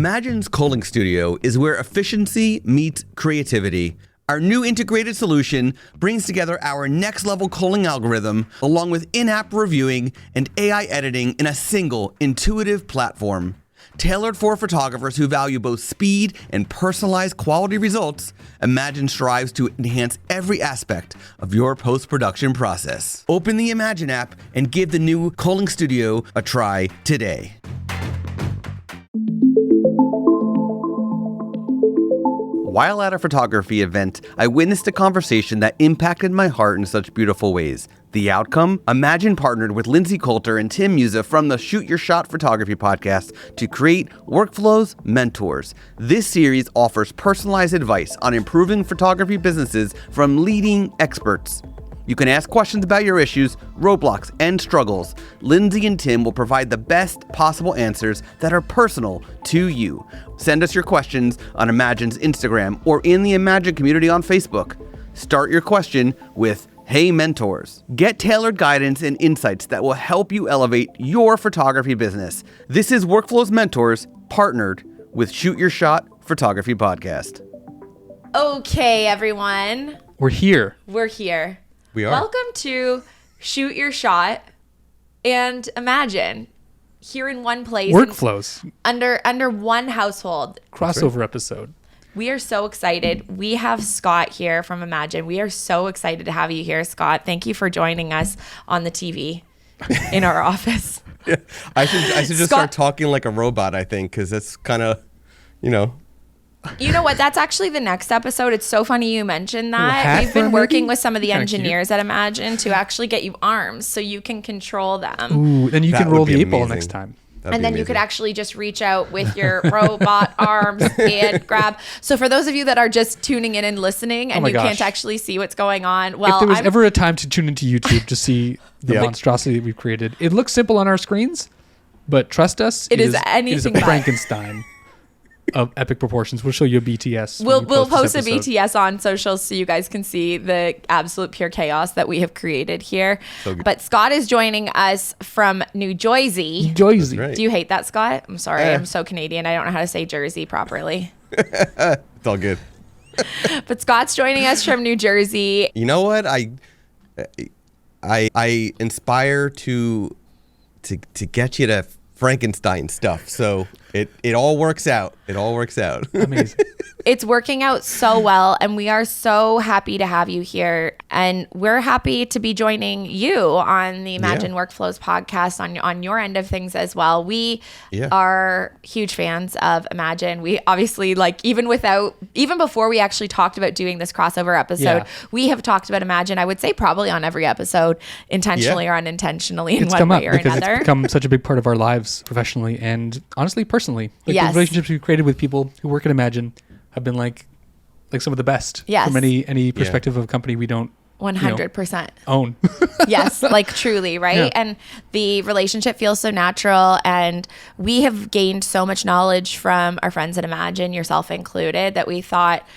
Imagen's culling studio is where efficiency meets creativity. Our new integrated solution brings together our next-level culling algorithm along with in-app reviewing and AI editing in a single, intuitive platform. Tailored for photographers who value both speed and personalized quality results, Imagen strives to enhance every aspect of your post-production process. Open the Imagen app and give the new culling studio a try today. While at a photography event, I witnessed a conversation that impacted my heart in such beautiful ways. The outcome? Imagen partnered with Lindsay Coulter and Muza from the Shoot Your Shot Photography podcast to create Workflows Mentors. This series offers personalized advice on improving photography businesses from leading experts. You can ask questions about your issues, roadblocks, and struggles. Lindsay and Tim will provide the best possible answers that are personal to you. Send us your questions on Imagen's Instagram or in the Imagen community on Facebook. Start your question with Hey Mentors. Get tailored guidance and insights that will help you elevate your photography business. This is Workflows Mentors, partnered with Shoot Your Shot Photography Podcast. Okay, everyone. We're here. We are. Welcome to Shoot Your Shot and Imagen here in one place. Workflows. Under one household. Crossover episode. We are so excited. We have Scott here from Imagen. We are so excited to have you here, Scott. Thank you for joining us on the TV in our office. Yeah, I should just start talking like a robot, I think, because that's kind of, You know what? That's actually the next episode. It's so funny you mentioned that. We've been working with some of the engineers at Imagen to actually get you arms so you can control them. Ooh, then you can roll the 8-ball next time. And then you could actually just reach out with your robot arms and grab. So for those of you that are just tuning in and listening and you can't actually see what's going on, well, if there was ever a time to tune into YouTube to see the monstrosity that we've created, it looks simple on our screens, but trust us, it is anything a Frankenstein of epic proportions. We'll show you a BTS. We'll post a BTS on socials so you guys can see the absolute pure chaos that we have created here. But Scott is joining us from New Jersey. Right. Do you hate that, Scott? I'm sorry. I'm so Canadian. I don't know how to say Jersey properly. It's all good. But Scott's joining us from New Jersey. You know what? I inspire to get you to Frankenstein stuff. So it all works out. Amazing. It's working out so well, and we are so happy to have you here. And we're happy to be joining you on the Imagen Workflows podcast on your end of things as well. We are huge fans of Imagen. We obviously, even before we actually talked about doing this crossover episode, we have talked about Imagen, I would say probably on every episode, intentionally or unintentionally in one way or another. It's become such a big part of our lives professionally and honestly personally. The relationships we've created with people who work at Imagen have been like some of the best from any perspective of a company we don't 100% own. Yes, truly, right? Yeah. And the relationship feels so natural, and we have gained so much knowledge from our friends at Imagen, yourself included, that we thought,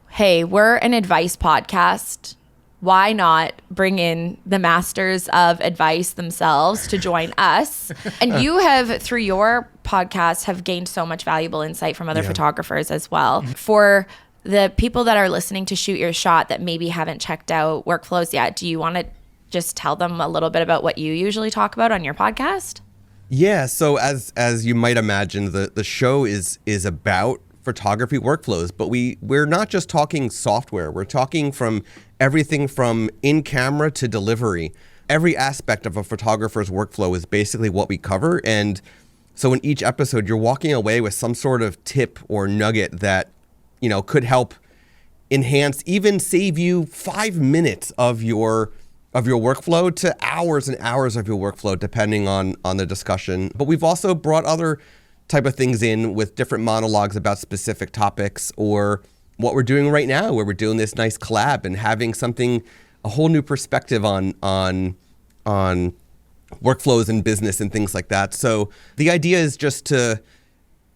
hey, we're an advice podcast. Why not bring in the masters of advice themselves to join us? And you have, through your podcast, have gained so much valuable insight from other photographers as well. For the people that are listening to Shoot Your Shot that maybe haven't checked out Workflows yet, do you want to just tell them a little bit about what you usually talk about on your podcast? Yeah, so as you might imagine, the show is about photography workflows, but we're not just talking software. We're talking from everything from in-camera to delivery. Every aspect of a photographer's workflow is basically what we cover. And so in each episode, you're walking away with some sort of tip or nugget that, could help enhance, even save you 5 minutes of your workflow to hours and hours of your workflow, depending on the discussion. But we've also brought other type of things in with different monologues about specific topics, or what we're doing right now, where we're doing this nice collab and having a whole new perspective on workflows and business and things like that. So the idea is just to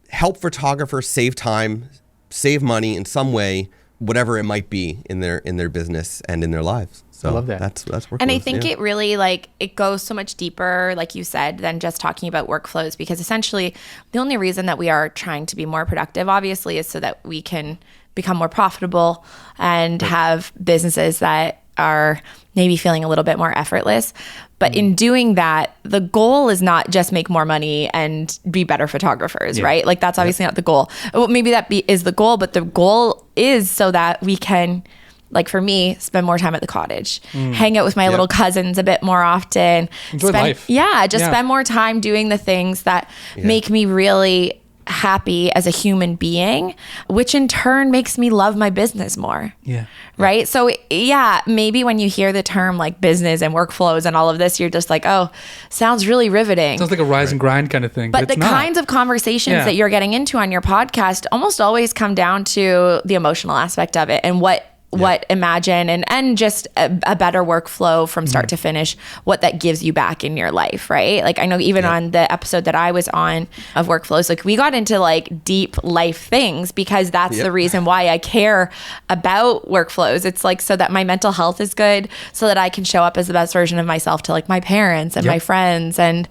help photographers save time, save money in some way, whatever it might be in their business and in their lives. So I love that. That's workflows. And I think it really it goes so much deeper, like you said, than just talking about workflows, because essentially the only reason that we are trying to be more productive, obviously, is so that we can become more profitable and have businesses that are maybe feeling a little bit more effortless. But in doing that, the goal is not just make more money and be better photographers, right? Like that's obviously not the goal. Well, maybe is the goal, but the goal is so that we can, like for me, spend more time at the cottage, hang out with my little cousins a bit more often. Enjoy life. Spend more time doing the things that make me really happy as a human being, which in turn makes me love my business more. Right. So maybe when you hear the term like business and workflows and all of this, you're just like, oh, sounds really riveting. Sounds like a rise and grind kind of thing. But the kinds of conversations that you're getting into on your podcast almost always come down to the emotional aspect of it and what Imagine and just a better workflow from start to finish, what that gives you back in your life, right? Like I know even on the episode that I was on of workflows, like we got into like deep life things because that's the reason why I care about workflows. It's like so that my mental health is good, so that I can show up as the best version of myself to like my parents and my friends, and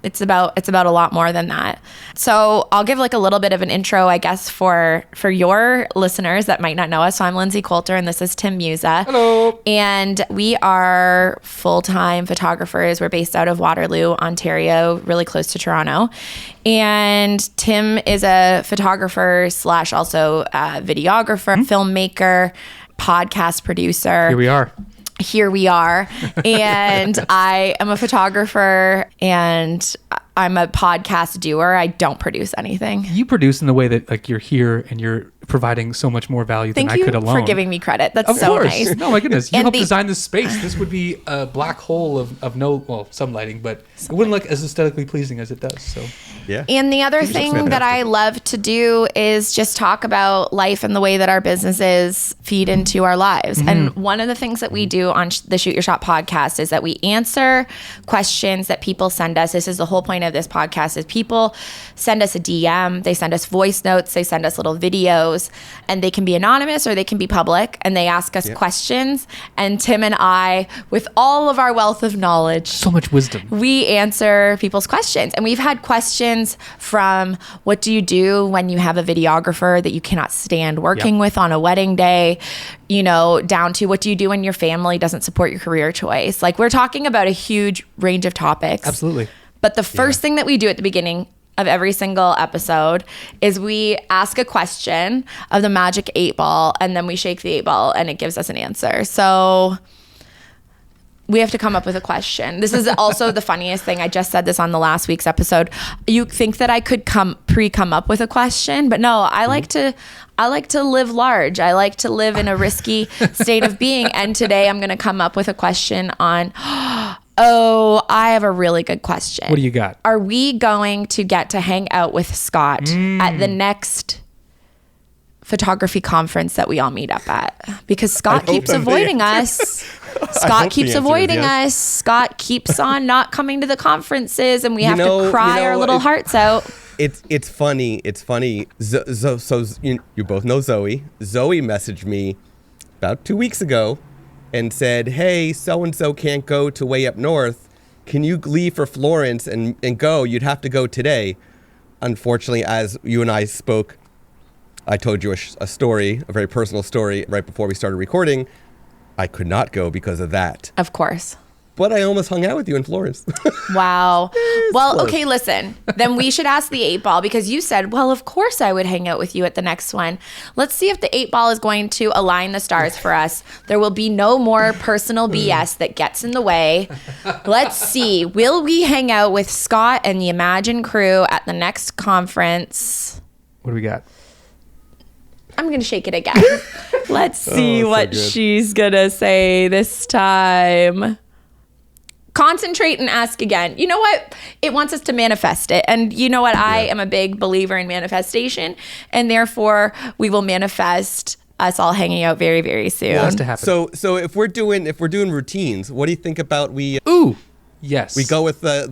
it's about a lot more than that. So I'll give like a little bit of an intro, I guess, for your listeners that might not know us. So I'm Lindsay Coulter and this is Tim Muza. Hello. And we are full-time photographers. We're based out of Waterloo, Ontario, really close to Toronto. And Tim is a photographer / also a videographer, filmmaker, podcast producer. Here we are. And I am a photographer and I'm a podcast doer. I don't produce anything. You produce in the way that like you're here and you're providing so much more value than I could alone. Thank you for giving me credit. That's of so course. Nice. No, my goodness. You helped design this space. This would be a black hole of some lighting, but it wouldn't look as aesthetically pleasing as it does. So yeah. And the other thing that I love to do is just talk about life and the way that our businesses feed into our lives. And one of the things that we do on the Shoot Your Shot podcast is that we answer questions that people send us. This is the whole point of this podcast is people send us a DM, they send us voice notes, they send us little videos, and they can be anonymous or they can be public, and they ask us questions. And Tim and I, with all of our wealth of knowledge, so much wisdom, we answer people's questions. And we've had questions from what do you do when you have a videographer that you cannot stand working with on a wedding day, down to what do you do when your family doesn't support your career choice. Like we're talking about a huge range of topics. Absolutely. But the first thing that we do at the beginning of every single episode is we ask a question of the magic 8 ball, and then we shake the 8 ball and it gives us an answer. So we have to come up with a question. This is also the funniest thing. I just said this on the last week's episode. You think that I could come up with a question, but no, I like to live large. I like to live in a risky state of being. And today I'm going to come up with a question on, I have a really good question. What do you got? Are we going to get to hang out with Scott at the next photography conference that we all meet up at? Because Scott keeps avoiding us. Scott keeps avoiding us. Scott keeps on not coming to the conferences, and we have to cry our little hearts out. It's funny. So you both know Zoe. Zoe messaged me about 2 weeks ago and said, hey, so-and-so can't go to Way Up North. Can you leave for Florence and go? You'd have to go today. Unfortunately, as you and I spoke, I told you a story, a very personal story, right before we started recording. I could not go because of that. Of course. But I almost hung out with you in Florence. Wow. Well, close. Okay, listen. Then we should ask the 8 ball, because you said, well, of course I would hang out with you at the next one. Let's see if the 8 ball is going to align the stars for us. There will be no more personal BS that gets in the way. Let's see. Will we hang out with Scott and the Imagine crew at the next conference? What do we got? I'm going to shake it again. Let's see what she's going to say this time. Concentrate and ask again. You know what? It wants us to manifest it. And you know what? I am a big believer in manifestation. And therefore, we will manifest us all hanging out very, very soon. It has to happen. So if we're doing routines, what do you think about Ooh, yes. We go with the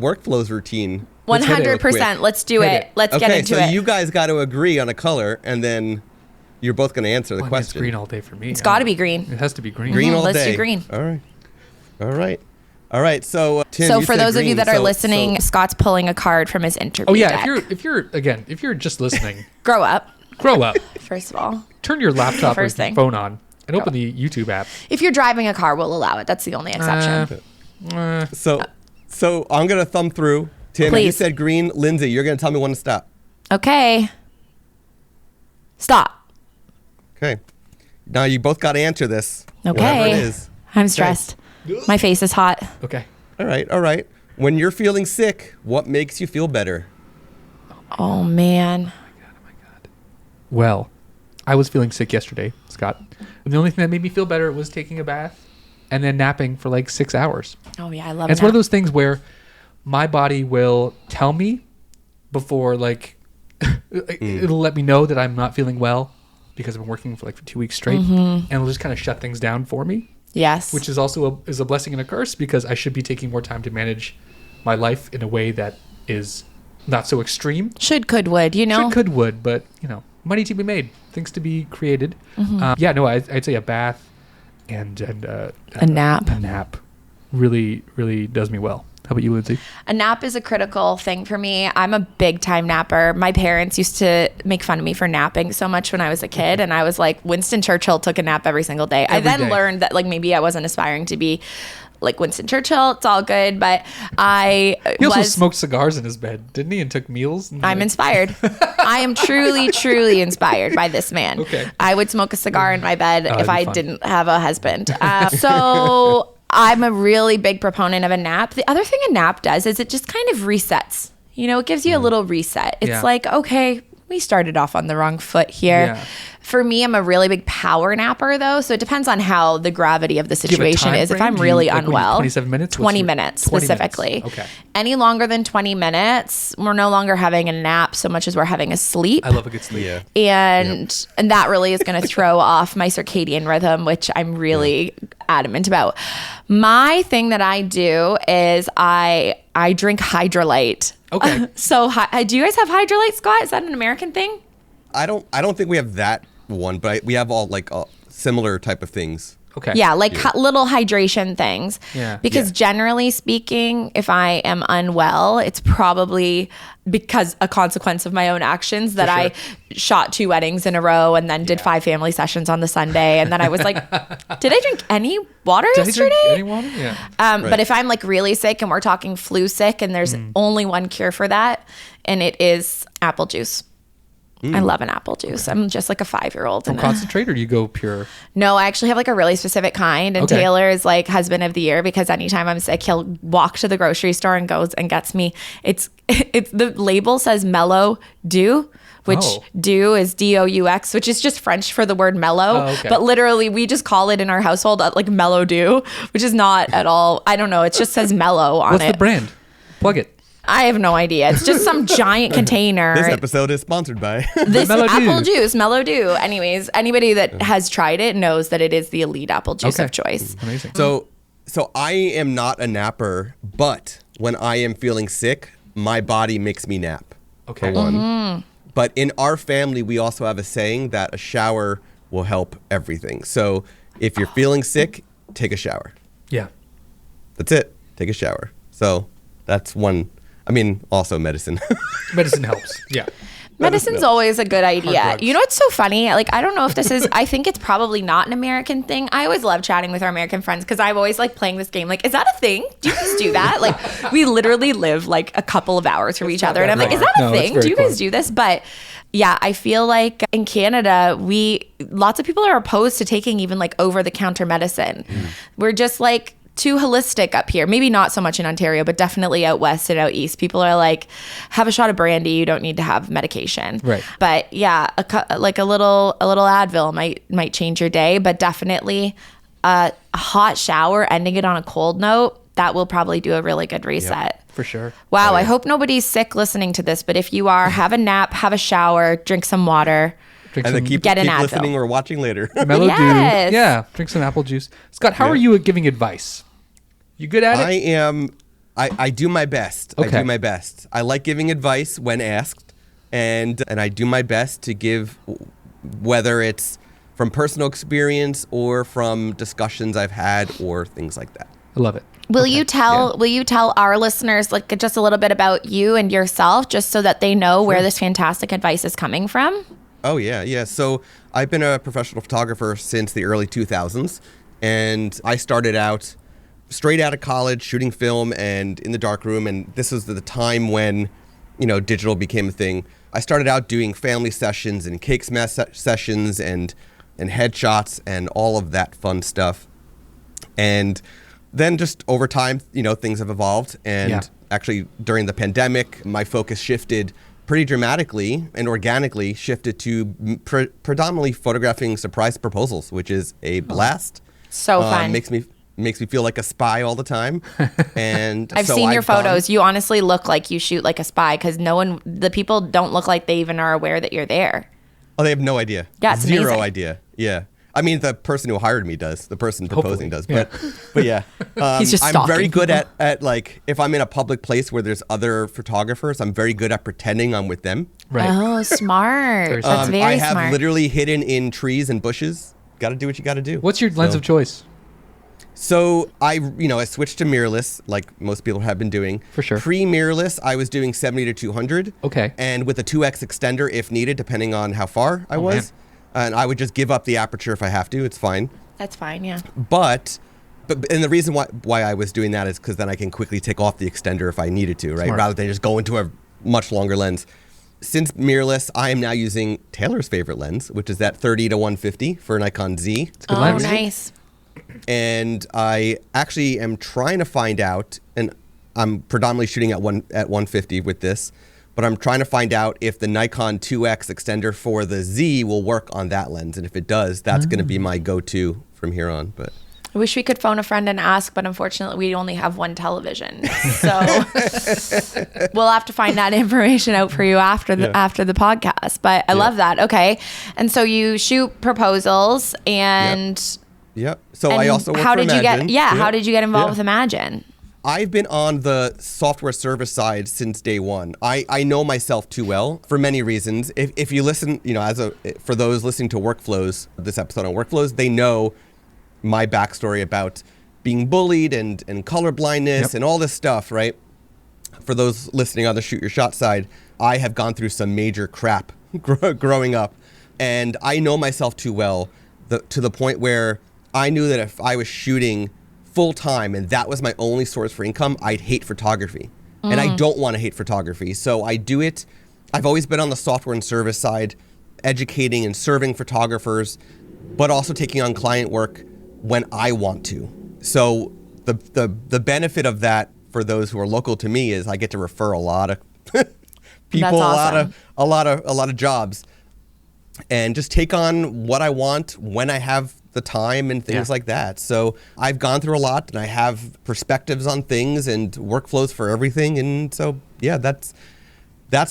workflows routine. 100%. Let's do it. Let's get into it. So you guys got to agree on a color, and then you're both going to answer the question. It's green all day for me. It's got to be green. It has to be green. Green all Let's day. do green. All right. So, Tim, so for those of you that are listening, Scott's pulling a card from his interview. Oh yeah, deck. if you're just listening, grow up. First of all, turn your laptop or phone on and open the YouTube app. If you're driving a car, we'll allow it. That's the only exception. So I'm gonna thumb through. Tim, Please. you said green. Lindsay, you're gonna tell me when to stop. Okay. Stop. Okay. Now you both got to answer this. Okay. Whatever it is. I'm stressed. My face is hot. Okay. All right. When you're feeling sick, what makes you feel better? Oh man. Oh my God. Well, I was feeling sick yesterday, Scott. And the only thing that made me feel better was taking a bath and then napping for like 6 hours. Oh yeah, I love it. It's one of those things where my body will tell me before like it'll let me know that I'm not feeling well because I've been working for like 2 weeks straight, and it'll just kind of shut things down for me. Yes. Which is also a blessing and a curse, because I should be taking more time to manage my life in a way that is not so extreme. Should, could, would, you know? Should, could, would, but, you know, money to be made, things to be created. I'd say a bath and a nap. A nap really, really does me well. How about you, Lindsay? A nap is a critical thing for me. I'm a big time napper. My parents used to make fun of me for napping so much when I was a kid. And I was like, Winston Churchill took a nap every single day. I then learned that like maybe I wasn't aspiring to be like Winston Churchill. It's all good. But he also smoked cigars in his bed, didn't he? And took meals? I'm inspired. I am truly, truly inspired by this man. Okay. I would smoke a cigar in my bed if I didn't have a husband. So I'm a really big proponent of a nap. The other thing a nap does is it just kind of resets. You know, it gives you a little reset. It's like, okay, we started off on the wrong foot here. Yeah. For me, I'm a really big power napper, though. So it depends on how the gravity of the situation is. If I'm really unwell, 27 minutes? 20 minutes specifically. Okay. Any longer than 20 minutes, we're no longer having a nap so much as we're having a sleep. I love a good sleep. Yeah. And that really is going to throw off my circadian rhythm, which I'm really adamant about. My thing that I do is I drink Hydrolyte. Okay. So do you guys have Hydrolyte, Scott? Is that an American thing? I don't think we have that one, but we have all like similar type of things. Okay. Yeah, like little hydration things. Yeah. Because generally speaking, if I am unwell, it's probably because a consequence of my own actions that I shot 2 weddings in a row and then did 5 family sessions on the Sunday. And then I was like, did I drink any water yesterday? Did I drink any water? Yeah. But if I'm like really sick and we're talking flu sick and there's only one cure for that, and it is apple juice. I love an apple juice. I'm just like a 5-year-old. From concentrate, or do you go pure? No, I actually have like a really specific kind. And Taylor is like husband of the year because anytime I'm sick, he'll walk to the grocery store and goes and gets me. It's the label says Mellow Dew, which Dew is D-O-U-X, which is just French for the word mellow. Oh, okay. But literally, we just call it in our household like Mellow Dew, which is not at all. I don't know. It just says mellow on it. What's the brand? Plug it. I have no idea. It's just some giant container. This episode is sponsored by this apple juice, Mellow Dew. Anyways, anybody that has tried it knows that it is the elite apple juice of choice. Amazing. So I am not a napper, but when I am feeling sick, my body makes me nap. Okay. For one. But in our family, we also have a saying that a shower will help everything. So if you're feeling sick, take a shower. Yeah. That's it. Take a shower. So that's one. I mean, also medicine. Medicine helps. Yeah. Medicine's always a good idea. You know what's so funny? Like, I don't know if this is, I think it's probably not an American thing. I always love chatting with our American friends because I've always like playing this game. Like, is that a thing? Do you guys do that? Like, we literally live like a couple of hours from each other. And I'm like, is that a thing? Do you guys do this? But yeah, I feel like in Canada, lots of people are opposed to taking even like over-the-counter medicine. We're just like, too holistic up here. Maybe not so much in Ontario, but definitely out west and out east. People are like, have a shot of brandy. You don't need to have medication. Right. But yeah, like a little Advil might change your day. But definitely a hot shower, ending it on a cold note, that will probably do a really good reset. Yep, for sure. Wow. I hope nobody's sick listening to this. But if you are, have a nap, have a shower, drink some water. And then keep listening or watching later. Mellow Dew. Yeah. Drink some apple juice. Scott, how are you at giving advice? You good at it? I am. I do my best. Okay. I do my best. I like giving advice when asked, and I do my best to give whether it's from personal experience or from discussions I've had or things like that. I love it. Will you tell our listeners like just a little bit about you and yourself, just so that they know where this fantastic advice is coming from? Oh, yeah. So I've been a professional photographer since the early 2000s, and I started out straight out of college shooting film and in the darkroom, and this was the time when, digital became a thing. I started out doing family sessions and cake smash sessions and headshots and all of that fun stuff. And then just over time, things have evolved. And actually during the pandemic, my focus shifted pretty dramatically and organically shifted to predominantly photographing surprise proposals, which is a blast. So fun. Makes me feel like a spy all the time. And I've seen your photos. You honestly look like you shoot like a spy, because the people don't look like they even are aware that you're there. Oh, they have no idea. Yeah, it's Zero amazing. idea. Yeah. I mean, the person who hired me does. The person proposing does. Yeah. But yeah. He's just I'm stalking very good people. at like, if I'm in a public place where there's other photographers, I'm very good at pretending I'm with them. Right. Oh, smart. That's very I have smart. literally hidden in trees and bushes. Got to do what you got to do. What's your lens of choice? So I switched to mirrorless, like most people have been doing. For sure. Pre-mirrorless, I was doing 70 to 200. Okay. And with a 2x extender if needed, depending on how far I was. And I would just give up the aperture if I have to. It's fine. That's fine, yeah. But and the reason why I was doing that is because then I can quickly take off the extender if I needed to, right? Smart. Rather than just go into a much longer lens. Since mirrorless, I am now using Taylor's favorite lens, which is that 30 to 150 for Nikon Z. It's a good Oh, lens. nice. And I actually am trying to find out, and I'm predominantly shooting at 150 with this, but I'm trying to find out if the Nikon 2X extender for the Z will work on that lens. And if it does, that's going to be my go-to from here on. But I wish we could phone a friend and ask, but unfortunately we only have one television. So we'll have to find that information out for you after the podcast. But I love that. Okay. And so you shoot proposals and yeah. So I also work how for did you Imagen. get how did you get involved Yeah. with Imagen? I've been on the software service side since day one. I know myself too well for many reasons. If you listen, for those listening to Workflows, this episode on Workflows, they know my backstory about being bullied and color blindness and all this stuff, right? For those listening on the Shoot Your Shot side, I have gone through some major crap growing up, and I know myself too well to the point where I knew that if I was shooting full time and that was my only source for income, I'd hate photography. And I don't want to hate photography. So I do it. I've always been on the software and service side, educating and serving photographers, but also taking on client work when I want to. So the benefit of that for those who are local to me is I get to refer a lot of people, That's awesome. a lot of jobs, and just take on what I want when I have the time and things like that. So I've gone through a lot, and I have perspectives on things and workflows for everything. And so that's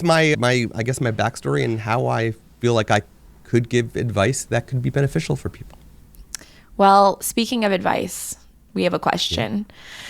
my I guess my backstory and how I feel like I could give advice that could be beneficial for people. Well, speaking of advice, we have a question.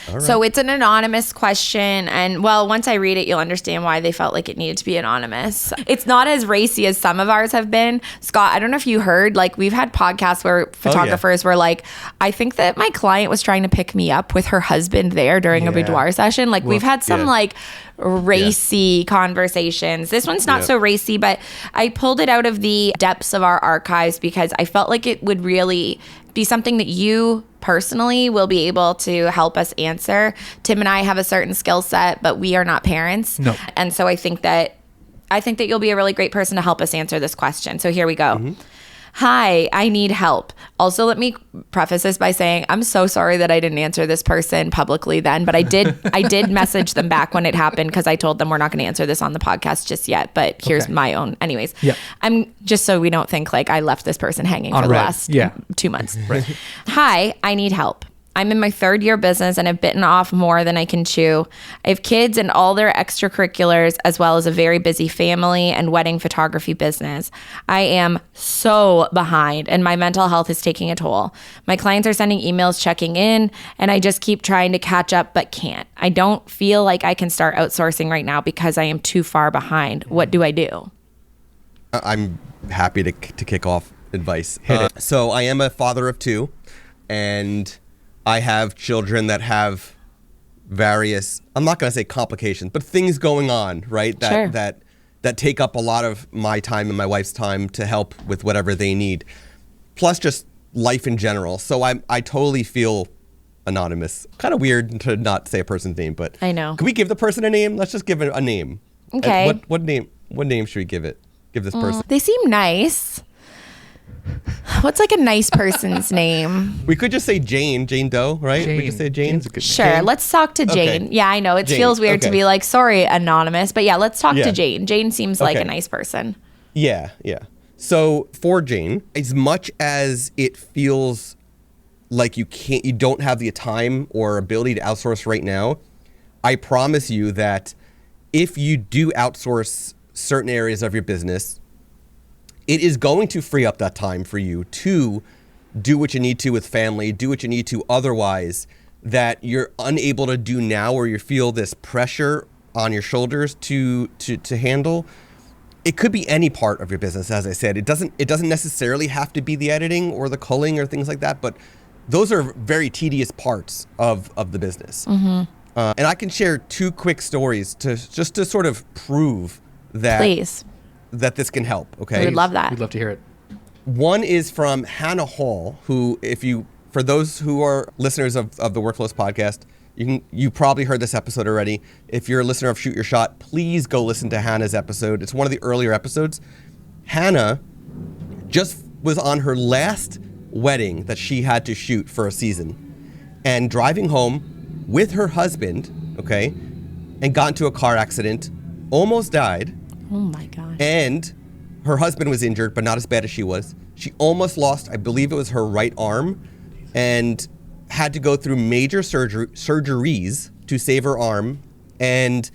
All right. So it's an anonymous question. And well, once I read it, you'll understand why they felt like it needed to be anonymous. It's not as racy as some of ours have been. Scott, I don't know if you heard, like we've had podcasts where photographers were like, I think that my client was trying to pick me up with her husband there during a boudoir session. Like we've had some like racy conversations. This one's not so racy, but I pulled it out of the depths of our archives because I felt like it would really be something that you personally will be able to help us answer. Tim and I have a certain skill set, but we are not parents. No. And so I think that you'll be a really great person to help us answer this question. So here we go. Mm-hmm. Hi, I need help. Also, let me preface this by saying I'm so sorry that I didn't answer this person publicly then, but I did message them back when it happened because I told them we're not going to answer this on the podcast just yet, but here's my own. Anyways, I'm just so we don't think like I left this person hanging for the last 2 months. Hi, I need help. I'm in my third year business and have bitten off more than I can chew. I have kids and all their extracurriculars, as well as a very busy family and wedding photography business. I am so behind and my mental health is taking a toll. My clients are sending emails checking in and I just keep trying to catch up but can't. I don't feel like I can start outsourcing right now because I am too far behind. What do I do? I'm happy to kick off advice. Hit it. So I am a father of 2, and I have children that have various, I'm not going to say complications, but things going on, right? Sure. That take up a lot of my time and my wife's time to help with whatever they need. Plus just life in general. So I totally feel anonymous. Kind of weird to not say a person's name, but I know. Can we give the person a name? Let's just give it a name. Okay. What name should we give this person? They seem nice. What's like a nice person's name? We could just say Jane Doe, right? We could say Jane. Jane's a good name. Sure, Jane? let's talk to Jane. Okay. Yeah, I know. It Jane, feels weird to okay. be like, sorry, anonymous. But yeah, let's talk Yeah. to Jane. Jane seems like a Okay. nice person. Yeah. So for Jane, as much as it feels like you don't have the time or ability to outsource right now, I promise you that if you do outsource certain areas of your business, it is going to free up that time for you to do what you need to with family, do what you need to otherwise that you're unable to do now, or you feel this pressure on your shoulders to handle. It could be any part of your business, as I said. It doesn't necessarily have to be the editing or the culling or things like that, but those are very tedious parts of the business. And I can share 2 quick stories to sort of prove that Please. that this can help. Okay, We would love that. We'd love to hear it. One is from Hannah Hall, who, for those who are listeners of the Workflows podcast, you probably heard this episode already. If you're a listener of Shoot Your Shot, please go listen to Hannah's episode. It's one of the earlier episodes. Hannah just was on her last wedding that she had to shoot for a season, and driving home with her husband, okay, and got into a car accident, almost died. Oh my gosh. And her husband was injured, but not as bad as she was. She almost lost, I believe it was her right arm, and had to go through major surgeries to save her arm, and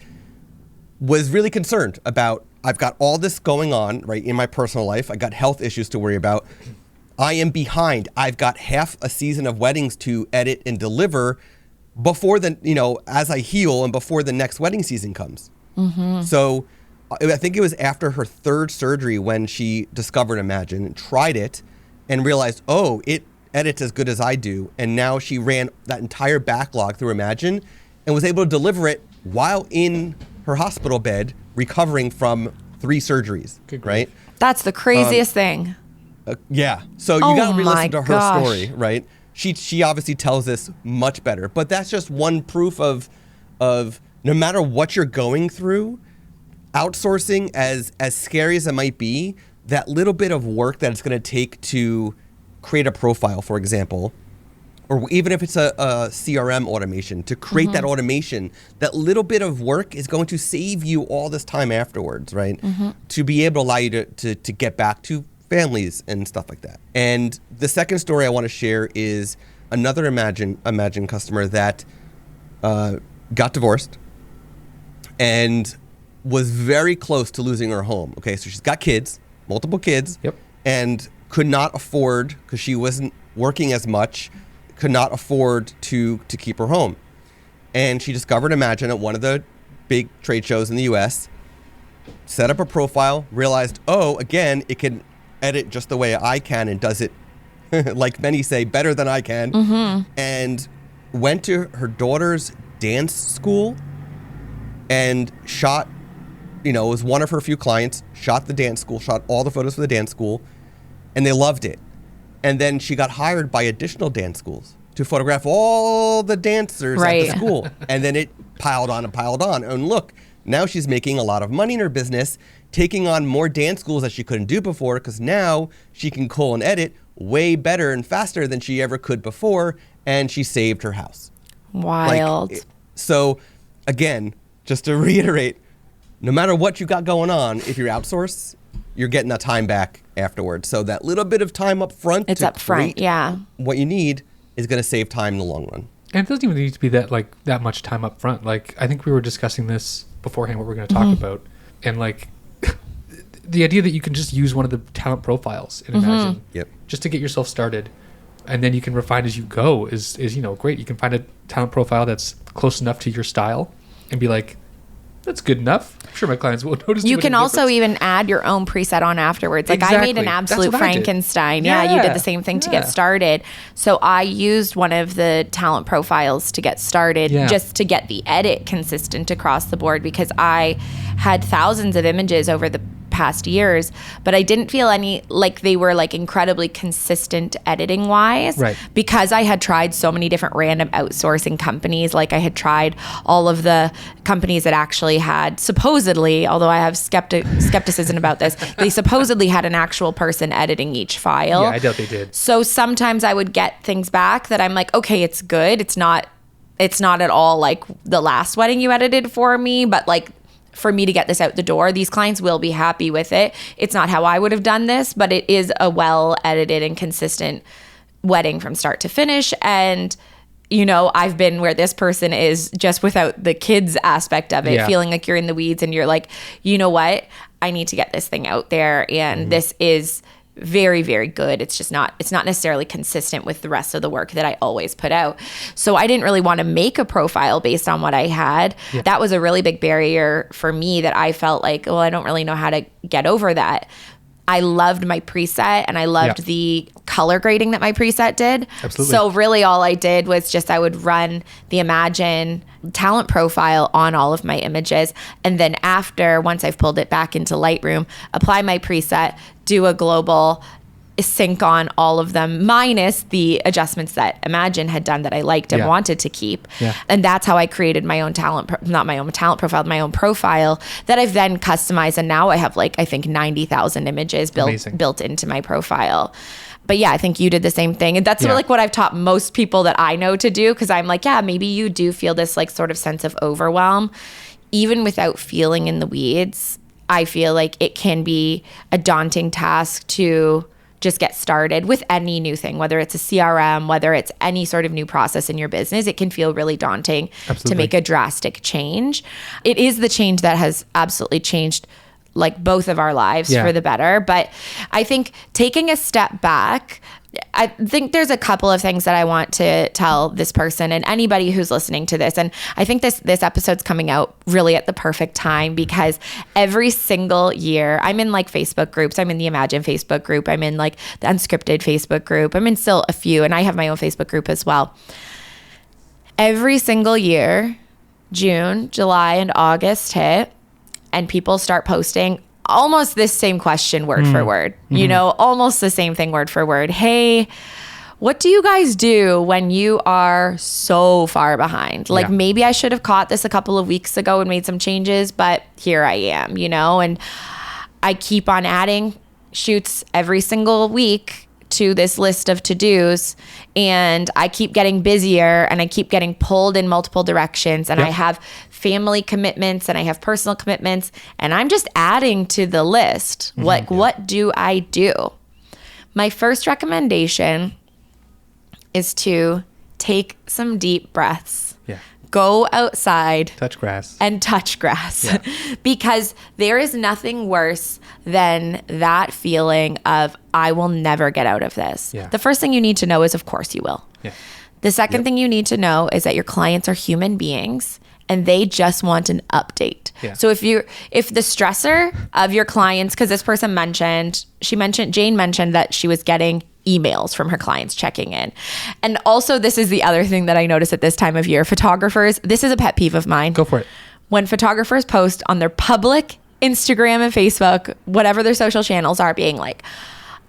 was really concerned about, I've got all this going on, right, in my personal life. I got health issues to worry about. I am behind. I've got half a season of weddings to edit and deliver before as I heal and before the next wedding season comes. So I think it was after her 3rd surgery when she discovered Imagen and tried it and realized, oh, it edits as good as I do. And now she ran that entire backlog through Imagen and was able to deliver it while in her hospital bed recovering from 3 surgeries, right? That's the craziest thing. Yeah. So you Oh got to my re-listen to her gosh. story, right? She obviously tells this much better, but that's just one proof of no matter what you're going through, outsourcing, as scary as it might be, that little bit of work that it's going to take to create a profile, for example, or even if it's a CRM automation, to create that automation, that little bit of work is going to save you all this time afterwards, right? To be able to allow you to get back to families and stuff like that. And the second story I want to share is another Imagen customer that got divorced and was very close to losing her home. Okay, so she's got kids, multiple kids, Yep. and could not afford, because she wasn't working as much, could not afford to keep her home. And she discovered Imagen at one of the big trade shows in the US, set up a profile, realized, oh, again, it can edit just the way I can and does it, like many say, better than I can, and went to her daughter's dance school and shot, it was one of her few clients, shot the dance school, shot all the photos for the dance school, and they loved it. And then she got hired by additional dance schools to photograph all the dancers at the school. And then it piled on and piled on. And look, now she's making a lot of money in her business, taking on more dance schools that she couldn't do before, because now she can cull and edit way better and faster than she ever could before, and she saved her house. Wild. So again, just to reiterate, no matter what you got going on, if you're outsourced, you're getting that time back afterwards. So that little bit of time up front, It's up front, yeah. what you need is going to save time in the long run. And it doesn't even need to be that much time up front. Like, I think we were discussing this beforehand, what we're going to talk about. And the idea that you can just use one of the talent profiles in Imagen just to get yourself started, and then you can refine as you go is great. You can find a talent profile that's close enough to your style and be like, that's good enough. I'm sure my clients will notice. You can also even add your own preset on afterwards. Like I made an absolute Frankenstein. Yeah, you did the same thing to get started. So I used one of the talent profiles to get started just to get the edit consistent across the board, because I had thousands of images over the past years, but I didn't feel any like they were like incredibly consistent editing wise, because I had tried so many different random outsourcing companies. Like I had tried all of the companies that actually had supposedly, although I have skepticism about this, they supposedly had an actual person editing each file. Yeah, I doubt they did. So sometimes I would get things back that I'm like, okay, it's good. It's not at all like the last wedding you edited for me, but like for me to get this out the door, these clients will be happy with it. It's not how I would have done this, but it is a well edited and consistent wedding from start to finish. And you know, I've been where this person is just without the kids aspect of it, feeling like you're in the weeds and you're like, you know what, I need to get this thing out there. And this is very, very good. It's not necessarily consistent with the rest of the work that I always put out. So I didn't really want to make a profile based on what I had. Yeah. That was a really big barrier for me, that I felt like, well, I don't really know how to get over that. I loved my preset and I loved the color grading that my preset did. Absolutely. So really all I did was just I would run the Imagine talent profile on all of my images. And then after, once I've pulled it back into Lightroom, apply my preset, do a global sync on all of them, minus the adjustments that Imagine had done that I liked and wanted to keep. Yeah. And that's how I created my own my own profile that I've then customized. And now I have like, I think 90,000 images built into my profile. But yeah, I think you did the same thing. And that's sort of like what I've taught most people that I know to do. Cause I'm like, yeah, maybe you do feel this like sort of sense of overwhelm, even without feeling in the weeds. I feel like it can be a daunting task to just get started with any new thing, whether it's a CRM, whether it's any sort of new process in your business. It can feel really daunting to make a drastic change. It is the change that has absolutely changed like both of our lives for the better. But I think taking a step back, I think there's a couple of things that I want to tell this person and anybody who's listening to this. And I think this episode's coming out really at the perfect time, because every single year I'm in like Facebook groups. I'm in the Imagine Facebook group. I'm in like the Unscripted Facebook group. I'm in still a few, and I have my own Facebook group as well. Every single year, June, July, and August hit, and people start posting almost this same question word for word, you know, almost the same thing word for word. Hey, what do you guys do when you are so far behind? Like maybe I should have caught this a couple of weeks ago and made some changes, but here I am, you know, and I keep on adding shoots every single week to this list of to-dos, and I keep getting busier and I keep getting pulled in multiple directions, and I have family commitments and I have personal commitments, and I'm just adding to the list. What do I do? My first recommendation is to take some deep breaths. Go outside, touch grass, because there is nothing worse than that feeling of, I will never get out of this. The first thing you need to know is, of course you will. The second thing you need to know is that your clients are human beings and they just want an update. So if the stressor of your clients, because this person Jane mentioned that she was getting emails from her clients checking in. And also, this is the other thing that I notice at this time of year. Photographers, this is a pet peeve of mine. Go for it. When photographers post on their public Instagram and Facebook, whatever their social channels are, being like,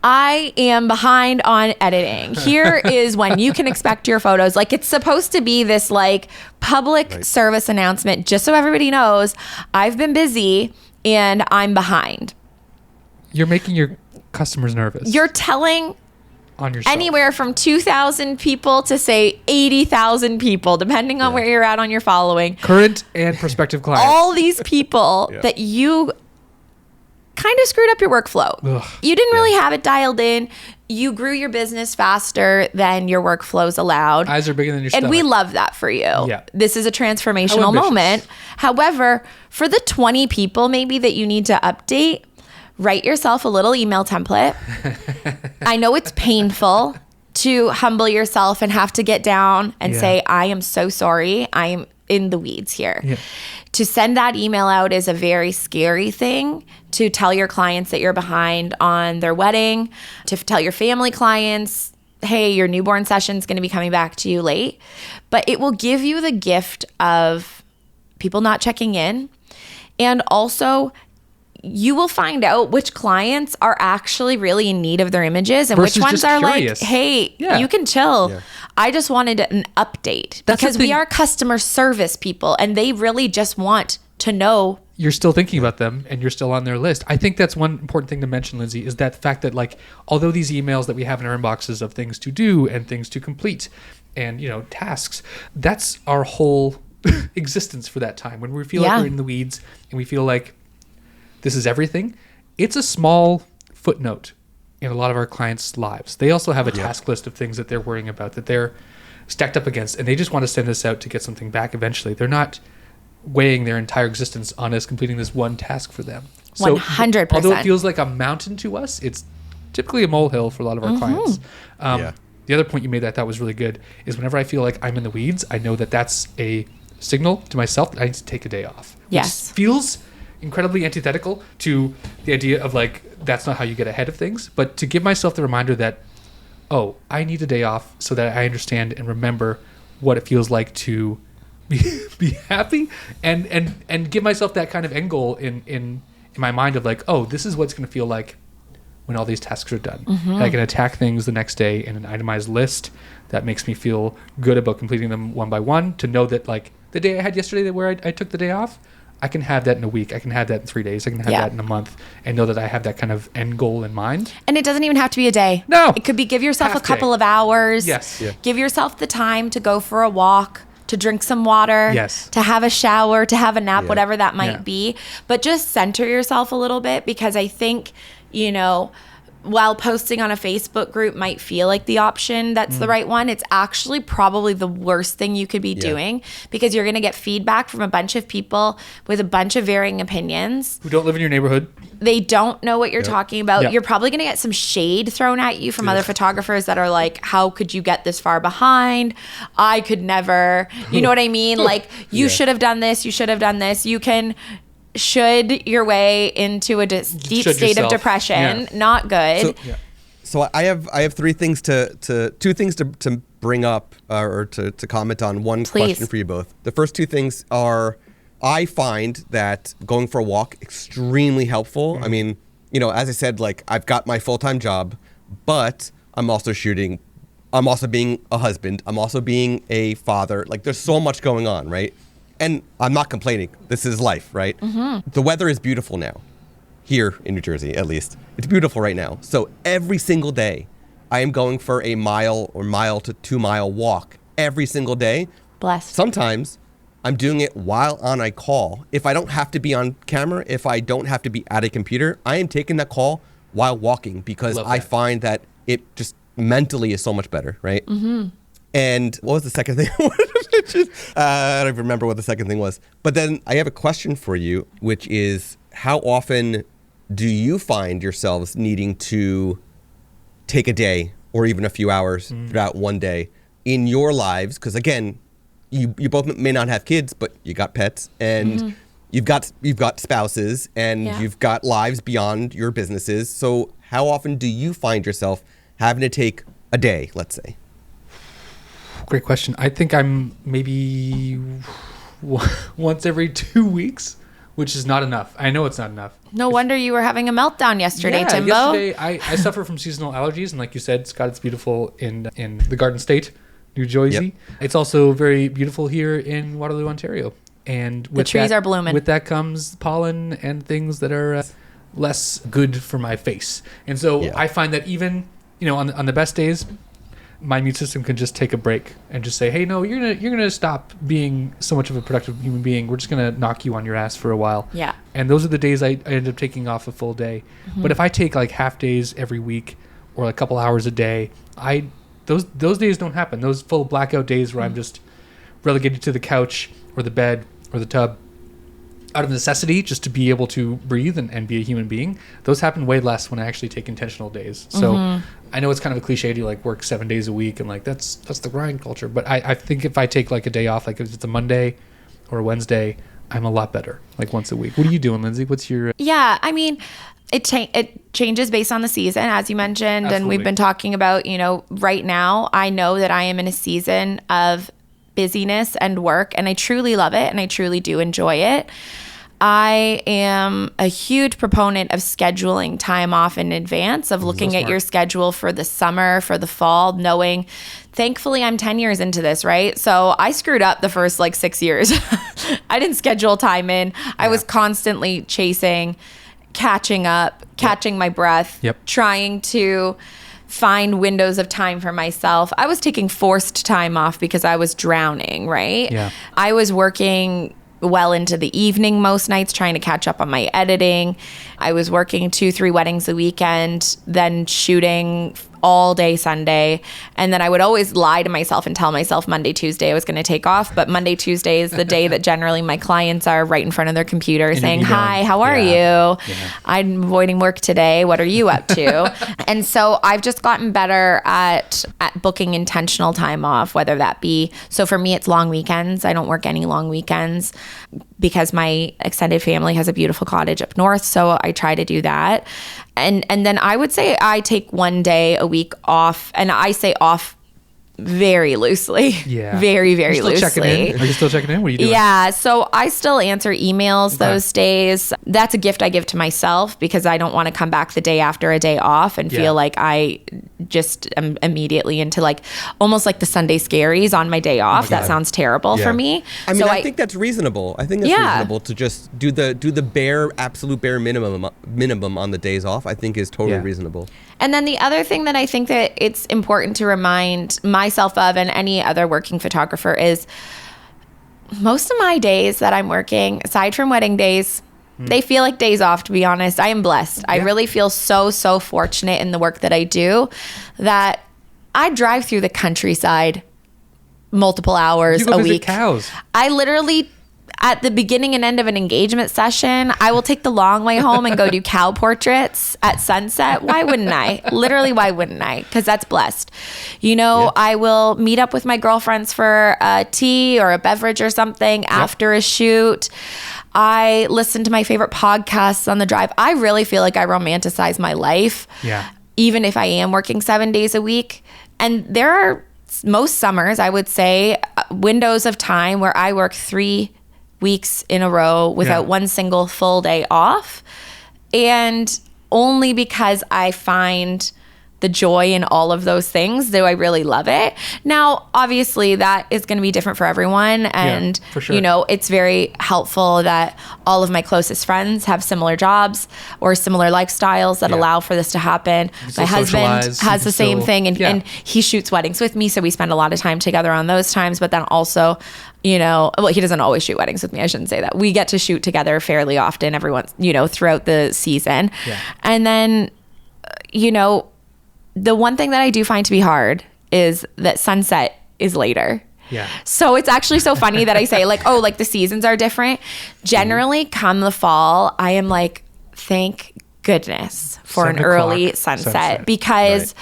I am behind on editing. Here is when you can expect your photos. Like, it's supposed to be this like public service announcement, just so everybody knows I've been busy and I'm behind. You're making your customers nervous. You're telling on yourself anywhere from 2,000 people to say 80,000 people, depending on where you're at on your following. Current and prospective clients. All these people that you kind of screwed up your workflow. You didn't really have it dialed in. You grew your business faster than your workflows allowed. Eyes are bigger than your stomach. And we love that for you. This is a transformational moment. However, for the 20 people maybe that you need to update, write yourself a little email template. I know it's painful to humble yourself and have to get down and say, I am so sorry. I am in the weeds here. Yeah. To send that email out is a very scary thing. To tell your clients that you're behind on their wedding, to tell your family clients, hey, your newborn session's going to be coming back to you late. But it will give you the gift of people not checking in. And also, you will find out which clients are actually really in need of their images and versus which ones are curious. like, hey, you can chill. Yeah. I just wanted an update. Because we are customer service people and they really just want to know. You're still thinking about them and you're still on their list. I think that's one important thing to mention, Lindsay, is that fact that like, although these emails that we have in our inboxes of things to do and things to complete and, tasks, that's our whole existence for that time. When we feel like we're in the weeds and we feel like this is everything, it's a small footnote in a lot of our clients' lives. They also have a task list of things that they're worrying about, that they're stacked up against, and they just want to send this out to get something back eventually. They're not weighing their entire existence on us completing this one task for them. So 100%. Although it feels like a mountain to us, it's typically a molehill for a lot of our clients. The other point you made that I thought was really good is whenever I feel like I'm in the weeds, I know that that's a signal to myself that I need to take a day off. Yes. Which feels incredibly antithetical to the idea of like, that's not how you get ahead of things. But to give myself the reminder that, oh, I need a day off so that I understand and remember what it feels like to be happy and give myself that kind of end goal in my mind of like, oh, this is what it's going to feel like when all these tasks are done. And I can attack things the next day in an itemized list that makes me feel good about completing them one by one, to know that like the day I had yesterday where I took the day off, I can have that in a week. I can have that in 3 days. I can have that in a month, and know that I have that kind of end goal in mind. And it doesn't even have to be a day. No. It could be give yourself Half a couple of hours. Yes. Yeah. Give yourself the time to go for a walk, to drink some water, to have a shower, to have a nap, whatever that might be. But just center yourself a little bit, because I think, while posting on a Facebook group might feel like the option that's the right one, it's actually probably the worst thing you could be doing, because you're going to get feedback from a bunch of people with a bunch of varying opinions. Who don't live in your neighborhood. They don't know what you're talking about. You're probably going to get some shade thrown at you from other photographers that are like, how could you get this far behind? I could never. You know what I mean? Like, you should have done this. You should have done this. You can should your way into a deep state of depression. Not good. So I have two things to bring up or to comment on. One question for you both. The first two things are, I find that going for a walk extremely helpful. I mean, as I said, like, I've got my full-time job, but I'm also shooting. I'm also being a husband. I'm also being a father. Like, there's so much going on, right? And I'm not complaining. This is life, right? The weather is beautiful now. Here in New Jersey, at least. It's beautiful right now. So every single day, I am going for a mile to 2 mile walk every single day. Blessed. Sometimes I'm doing it while on a call. If I don't have to be on camera, if I don't have to be at a computer, I am taking that call while walking, because I find that it just mentally is so much better, right? And what was the second thing I wanted to mention? I don't remember what the second thing was. But then I have a question for you, which is, how often do you find yourselves needing to take a day or even a few hours throughout one day in your lives? Because again, you both may not have kids, but you got pets, and you've got spouses, and you've got lives beyond your businesses. So how often do you find yourself having to take a day, let's say? Great question. I think I'm maybe once every 2 weeks, which is not enough. I know it's not enough. No wonder you were having a meltdown yesterday, Timbo. Yesterday I suffer from seasonal allergies, and like you said, Scott, it's beautiful in the Garden State, New Jersey. It's also very beautiful here in Waterloo, Ontario. And with the trees are blooming. With that comes pollen and things that are less good for my face. And so I find that even on the best days, my immune system can just take a break and just say, hey, no, you're gonna stop being so much of a productive human being. We're just gonna knock you on your ass for a while. Yeah. And those are the days I end up taking off a full day. But if I take like half days every week or a couple hours a day, those days don't happen. Those full blackout days where I'm just relegated to the couch or the bed or the tub out of necessity just to be able to breathe and be a human being, those happen way less when I actually take intentional days. So I know it's kind of a cliche to like work 7 days a week and like that's the grind culture. But I think if I take like a day off, like if it's a Monday or Wednesday, I'm a lot better, like once a week. What are you doing, Lindsay? What's your... Yeah, I mean, it changes based on the season, as you mentioned. Absolutely. And we've been talking about, right now, I know that I am in a season of busyness and work, and I truly love it, and I truly do enjoy it. I am a huge proponent of scheduling time off in advance, of looking at your schedule for the summer, for the fall, knowing, thankfully I'm 10 years into this, right? So I screwed up the first 6 years. I didn't schedule time in. I was constantly chasing, catching up, catching my breath, trying to find windows of time for myself. I was taking forced time off because I was drowning, right? Yeah. I was working well into the evening most nights trying to catch up on my editing. I was working 2-3 weddings a weekend, then shooting all day Sunday. And then I would always lie to myself and tell myself Monday, Tuesday I was going to take off. But Monday, Tuesday is the day that generally my clients are right in front of their computer saying, hi, how are you? Yeah. I'm avoiding work today. What are you up to? And so I've just gotten better at booking intentional time off, whether that be, so for me, it's long weekends. I don't work any long weekends because my extended family has a beautiful cottage up north. So I try to do that. And then I would say I take one day a week off, and I say off very loosely. Yeah. Very, very loosely. Checking in? Are you still checking in? What are you doing? Yeah. So I still answer emails those days. That's a gift I give to myself because I don't want to come back the day after a day off and feel like I just am immediately into almost like the Sunday scaries on my day off. That sounds terrible for me. I mean, I think that's reasonable. I think that's reasonable to just do the absolute bare minimum on the days off. I think is totally reasonable. And then the other thing that I think that it's important to remind myself of, and any other working photographer, is most of my days that I'm working, aside from wedding days, they feel like days off, to be honest. I am blessed. I really feel so fortunate in the work that I do that I drive through the countryside multiple hours a week. Cows. I literally, at the beginning and end of an engagement session, I will take the long way home and go do cow portraits at sunset. Why wouldn't I? Literally, why wouldn't I? Because that's blessed. I will meet up with my girlfriends for a tea or a beverage or something after a shoot. I listen to my favorite podcasts on the drive. I really feel like I romanticize my life. Yeah. Even if I am working 7 days a week. And there are most summers, I would say, windows of time where I work 3 weeks in a row without one single full day off. And only because I find the joy in all of those things do I really love it. Now, obviously, that is going to be different for everyone. And, for sure. It's very helpful that all of my closest friends have similar jobs or similar lifestyles that allow for this to happen. My husband has the same thing, and he shoots weddings with me. So we spend a lot of time together on those times. But then also, he doesn't always shoot weddings with me. I shouldn't say that. We get to shoot together fairly often, every once, throughout the season. Yeah. And then, the one thing that I do find to be hard is that sunset is later. Yeah. So it's actually so funny that I say the seasons are different. Generally, come the fall, I am thank goodness for an early sunset because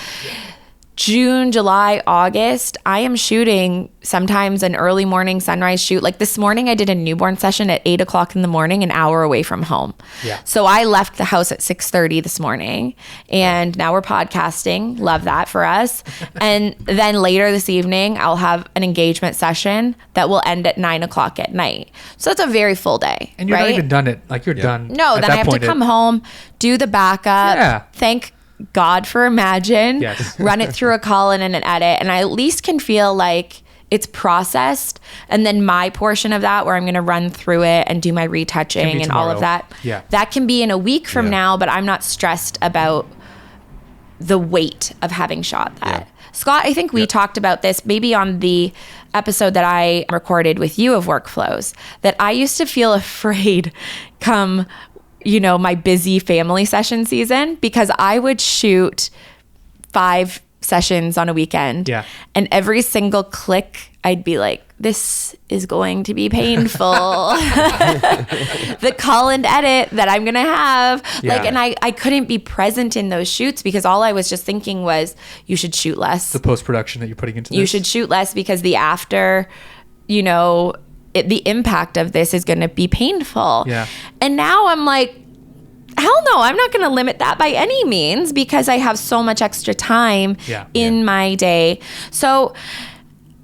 June, July, August, I am shooting sometimes an early morning sunrise shoot. Like this morning, I did a newborn session at 8 o'clock in the morning, an hour away from home. Yeah. So I left the house at 6:30 this morning, and now we're podcasting. Love that for us. And then later this evening, I'll have an engagement session that will end at 9 o'clock at night. So it's a very full day. And you're not even done it. Like you're done. No, then I have to come home, do the backup, thank God for Imagine, run it through a call-in and an edit, and I at least can feel like it's processed. And then my portion of that, where I'm going to run through it and do my retouching and all of that, that can be in a week from now, but I'm not stressed about the weight of having shot that. Scott, I think we talked about this maybe on the episode that I recorded with you of workflows, that I used to feel afraid come my busy family session season, because I would shoot 5 sessions on a weekend. Yeah. And every single click, I'd be like, this is going to be painful. The call and edit that I'm going to have. And I couldn't be present in those shoots because all I was just thinking was, you should shoot less. The post-production that you're putting into this. You should shoot less because the after, the impact of this is going to be painful. Yeah. And now I'm like, hell no, I'm not going to limit that by any means because I have so much extra time in my day. So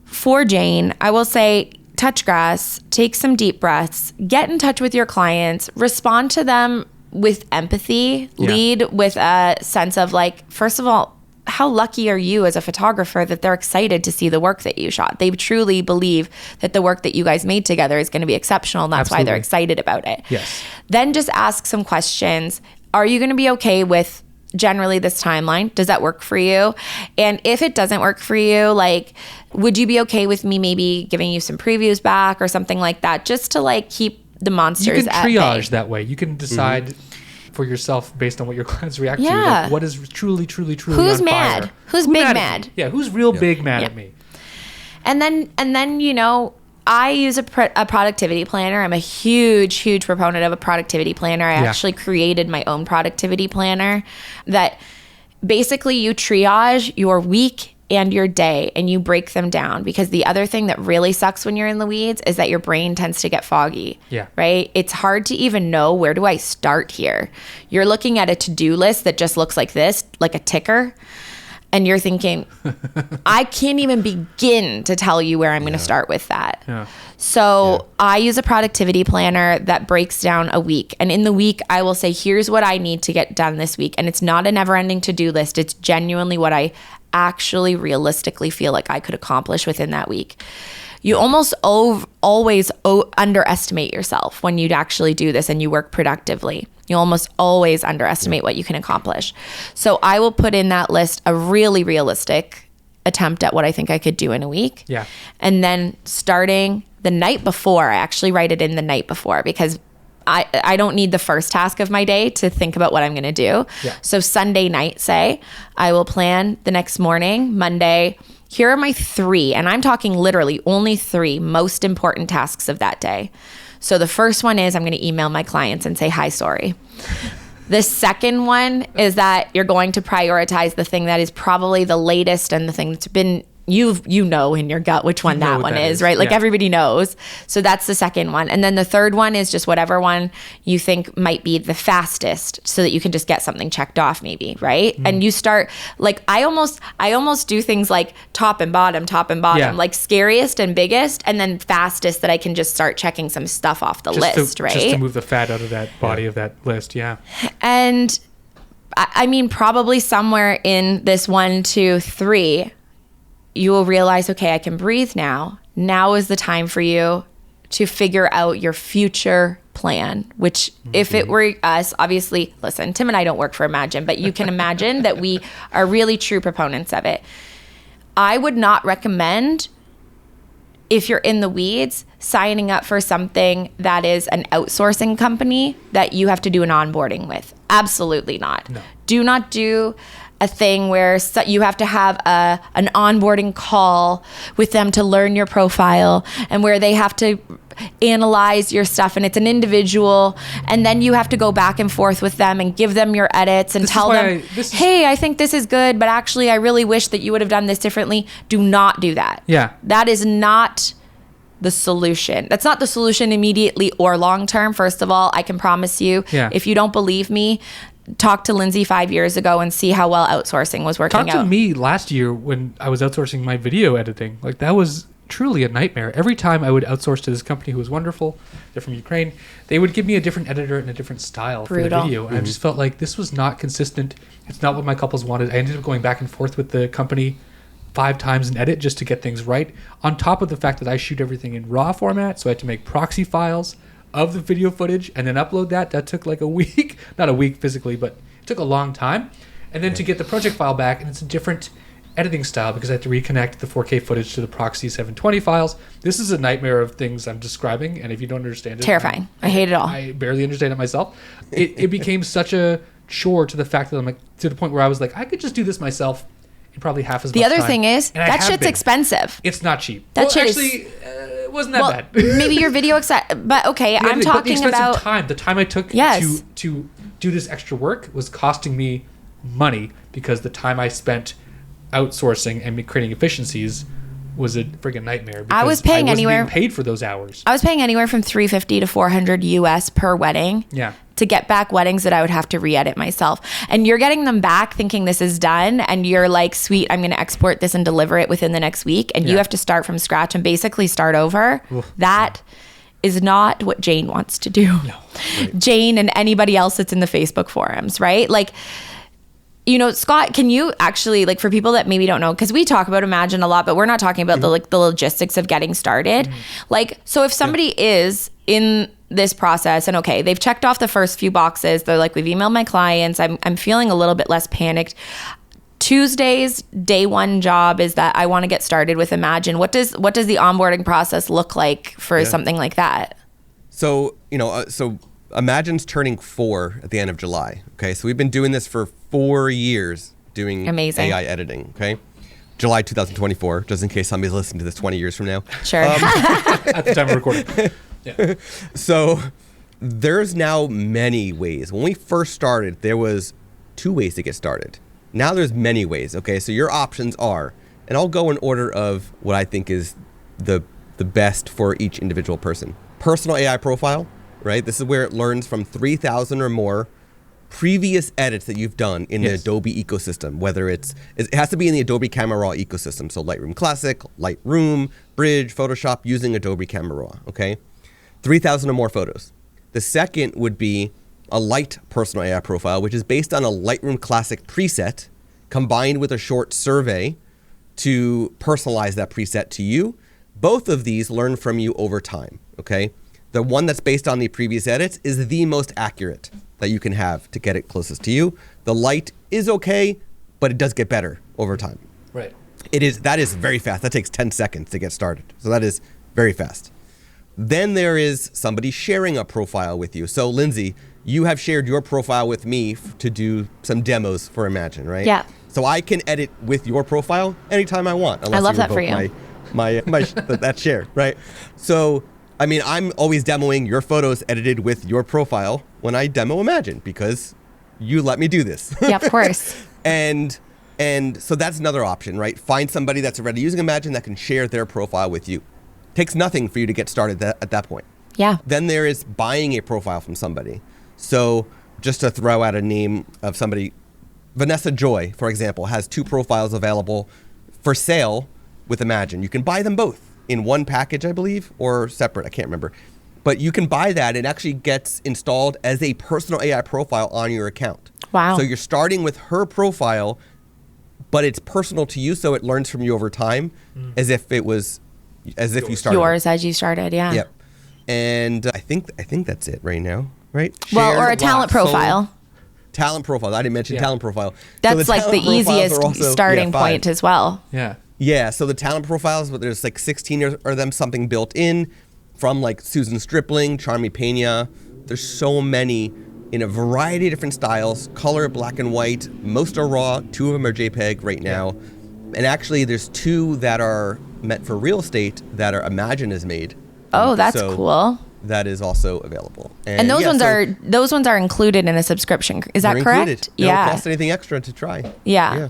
for Jane, I will say, touch grass, take some deep breaths, get in touch with your clients, respond to them with empathy, lead with a sense of like, first of all, how lucky are you as a photographer that they're excited to see the work that you shot? They truly believe that the work that you guys made together is going to be exceptional, and that's why they're excited about it. Yes. Then just ask some questions. Are you going to be okay with generally this timeline? Does that work for you? And if it doesn't work for you, like, would you be okay with me maybe giving you some previews back or something like that, just to like keep the monsters at bay? You can triage that way. You can decide for yourself based on what your clients react to. Like, what is truly who's on mad? fire? Who's big mad? Yeah, who's real big mad at me? And then you know, I use a productivity planner. I'm a huge proponent of a productivity planner. I actually created my own productivity planner that basically you triage your week and your day and you break them down, because the other thing that really sucks when you're in the weeds is that your brain tends to get foggy. Yeah. Right? It's hard to even know, where do I start here? You're looking at a to-do list that just looks like this, like a ticker. And you're thinking, I can't even begin to tell you where I'm going to start with that. Yeah. So I use a productivity planner that breaks down a week. And in the week, I will say, here's what I need to get done this week. And it's not a never-ending to-do list. It's genuinely what I actually realistically feel like I could accomplish within that week. You almost always underestimate yourself when you actually do this and you work productively. You almost always underestimate what you can accomplish. So I will put in that list a really realistic attempt at what I think I could do in a week. Yeah. And then starting the night before, I actually write it in the night before, because I don't need the first task of my day to think about what I'm going to do. Yeah. So Sunday night, say, I will plan the next morning, Monday. Here are my 3, and I'm talking literally only 3 most important tasks of that day. So the first one is I'm going to email my clients and say, hi, sorry. The second one is that you're going to prioritize the thing that is probably the latest and the thing that's been, you know in your gut which one that one is, right? Like everybody knows. So that's the second one. And then the third one is just whatever one you think might be the fastest, so that you can just get something checked off maybe, right? And you start, like, I almost do things like top and bottom, like scariest and biggest, and then fastest, that I can just start checking some stuff off the list, right? Just to move the fat out of that body of that list, And I mean, probably somewhere in this 1, 2, 3, you will realize, okay, I can breathe now. Now is the time for you to figure out your future plan, which if it were us, obviously, listen, Tim and I don't work for Imagine, but you can imagine that we are really true proponents of it. I would not recommend, if you're in the weeds, signing up for something that is an outsourcing company that you have to do an onboarding with. Absolutely not. No. Do not do a thing where you have to have an onboarding call with them to learn your profile, and where they have to analyze your stuff, and it's an individual, and then you have to go back and forth with them and give them your edits and tell them, hey, I think this is good, but actually I really wish that you would have done this differently. Do not do that. Yeah. That is not the solution. That's not the solution immediately or long term. First of all, I can promise you, if you don't believe me, talk to Lindsay 5 years ago and see how well outsourcing was working out. Talk to me last year when I was outsourcing my video editing. Like, that was truly a nightmare. Every time I would outsource to this company who was wonderful, they're from Ukraine, they would give me a different editor and a different style for the video. And I just felt like this was not consistent. It's not what my couples wanted. I ended up going back and forth with the company 5 times in edit just to get things right. On top of the fact that I shoot everything in RAW format, so I had to make proxy files of the video footage and then upload that. That took like a week. Not a week physically, but it took a long time. And then to get the project file back, and it's a different editing style because I had to reconnect the 4K footage to the proxy 720 files. This is a nightmare of things I'm describing, and if you don't understand it... Terrifying. I hate it all. I barely understand it myself. It became such a chore to the fact that I'm like, to the point where I was like, I could just do this myself in probably half as much time. The other thing is, that shit's expensive. It's not cheap. That shit actually, it wasn't that bad. Maybe your video, but okay, I'm talking about time. The time I took to do this extra work was costing me money, because the time I spent outsourcing and creating efficiencies was a freaking nightmare. I was paying anywhere being paid for those hours. I was paying anywhere from $350 to $400 US per wedding. Yeah. To get back weddings that I would have to re-edit myself. And you're getting them back thinking this is done, and you're like, sweet, I'm going to export this and deliver it within the next week, and you have to start from scratch and basically start over. Oof. That is not what Jane wants to do. No. Right. Jane and anybody else that's in the Facebook forums, right? Like, you know, Scott, can you actually, like, for people that maybe don't know, because we talk about Imagine a lot, but we're not talking about the logistics of getting started. Like, so if somebody is in this process and okay, they've checked off the first few boxes, they're like, we've emailed my clients, I'm feeling a little bit less panicked. Tuesday's day one job is that I want to get started with Imagine. What does the onboarding process look like for something like that? So, so Imagine's turning 4 at the end of July. Okay. So we've been doing this for 4 years doing Amazing. AI editing. Okay. July 2024, just in case somebody's listening to this 20 years from now. Sure. At the time of recording. Yeah. So there's now many ways. When we first started, there was 2 ways to get started. Now there's many ways. Okay. So your options are, and I'll go in order of what I think is the best for each individual person. Personal AI profile, right? This is where it learns from 3,000 or more previous edits that you've done in the Adobe ecosystem, whether it has to be in the Adobe Camera Raw ecosystem. So Lightroom Classic, Lightroom, Bridge, Photoshop using Adobe Camera Raw, okay? 3,000 or more photos. The second would be a light personal AI profile, which is based on a Lightroom Classic preset combined with a short survey to personalize that preset to you. Both of these learn from you over time, okay? The one that's based on the previous edits is the most accurate that you can have to get it closest to you. The light is okay, but it does get better over time. Right. That is very fast. That takes 10 seconds to get started. So that is very fast. Then there is somebody sharing a profile with you. So Lindsay, you have shared your profile with me to do some demos for Imagine, right? Yeah. So I can edit with your profile anytime I want. I love that for you. That share, right? So, I mean, I'm always demoing your photos edited with your profile when I demo Imagine because you let me do this. Yeah, of course. And so that's another option, right? Find somebody that's already using Imagine that can share their profile with you. Takes nothing for you to get started at that point. Yeah. Then there is buying a profile from somebody. So just to throw out a name of somebody, Vanessa Joy, for example, has 2 profiles available for sale with Imagine. You can buy them both in one package, I believe, or separate. I can't remember. But you can buy that. It actually gets installed as a personal AI profile on your account. Wow. So you're starting with her profile, but it's personal to you, so it learns from you over time as if you started. Yours as you started, yeah. Yep. And I think that's it right now, right? Well, or a talent profile. Talent profile. I didn't mention talent profile. That's like the easiest starting point as well. Yeah. Yeah, so the talent profiles, but there's like 16 or them something built in from like Susan Stripling, Charmy Pena. There's so many in a variety of different styles, color, black and white. Most are raw, 2 of them are JPEG right now. And actually there's 2 that are meant for real estate that are Imagine has made. Oh, that's cool. That is also available. And those ones are included in a subscription. Is that correct? Included. They don't cost anything extra to try. Yeah.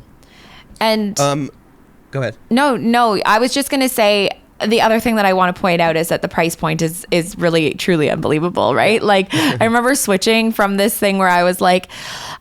And go ahead. No, I was just going to say the other thing that I want to point out is that the price point is really truly unbelievable, right? Like I remember switching from this thing where I was like,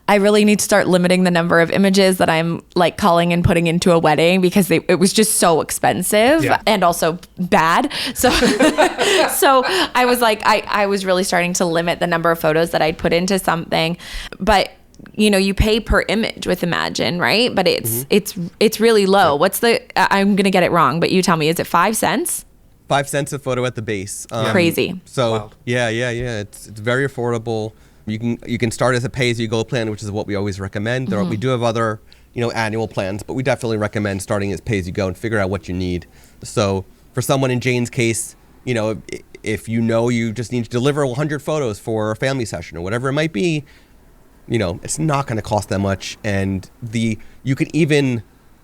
I really need to start limiting the number of images that I'm like calling and putting into a wedding because it was just so expensive and also bad. So so I was like, I was really starting to limit the number of photos that I'd put into something. But you know, you pay per image with Imagine, right? But it's really low. What's I'm going to get it wrong, but you tell me, is it 5 cents? 5 cents a photo at the base. Crazy. So Wild. yeah. It's very affordable. You can start as a pay-as-you-go plan, which is what we always recommend. We do have other, annual plans, but we definitely recommend starting as pay-as-you-go and figure out what you need. So for someone in Jane's case, if you just need to deliver 100 photos for a family session or whatever it might be, it's not going to cost that much. And you can even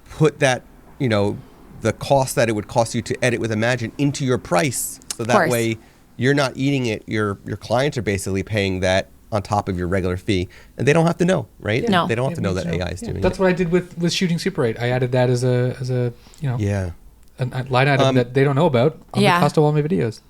put that, the cost that it would cost you to edit with Imagine into your price. So that way you're not eating it. Your clients are basically paying that on top of your regular fee, and they don't have to know, right? No. They don't have to know that AI is doing it. That's what I did with shooting Super 8. I added that as a a line item that they don't know about on the cost of all my videos.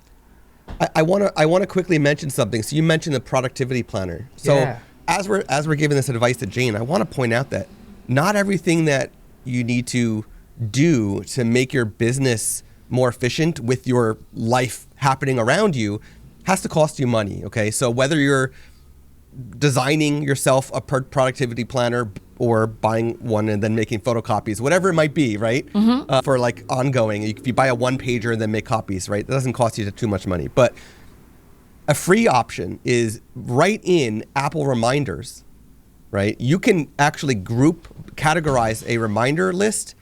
I want to quickly mention something. So you mentioned the productivity planner. So as we're giving this advice to Jane, I want to point out that not everything that you need to do to make your business more efficient with your life happening around you has to cost you money. Okay, so whether you're designing yourself a productivity planner or buying one and then making photocopies, whatever it might be, right? For like ongoing, if you buy a one pager and then make copies, right? That doesn't cost you too much money. But a free option is write in Apple reminders, right? You can actually categorize a reminder list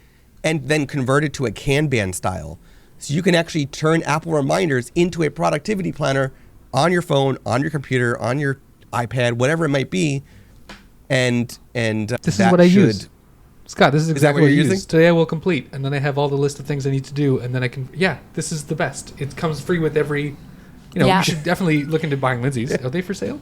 and then convert it to a Kanban style. So you can actually turn Apple reminders into a productivity planner on your phone, on your computer, on your iPad, whatever it might be. And this is what I use. Scott, this is exactly what you're I using? use. Today I will complete, and then I have all the list of things I need to do, and then I can, this is the best. It comes free with every, you should definitely look into buying Lindsay's. Are they for sale?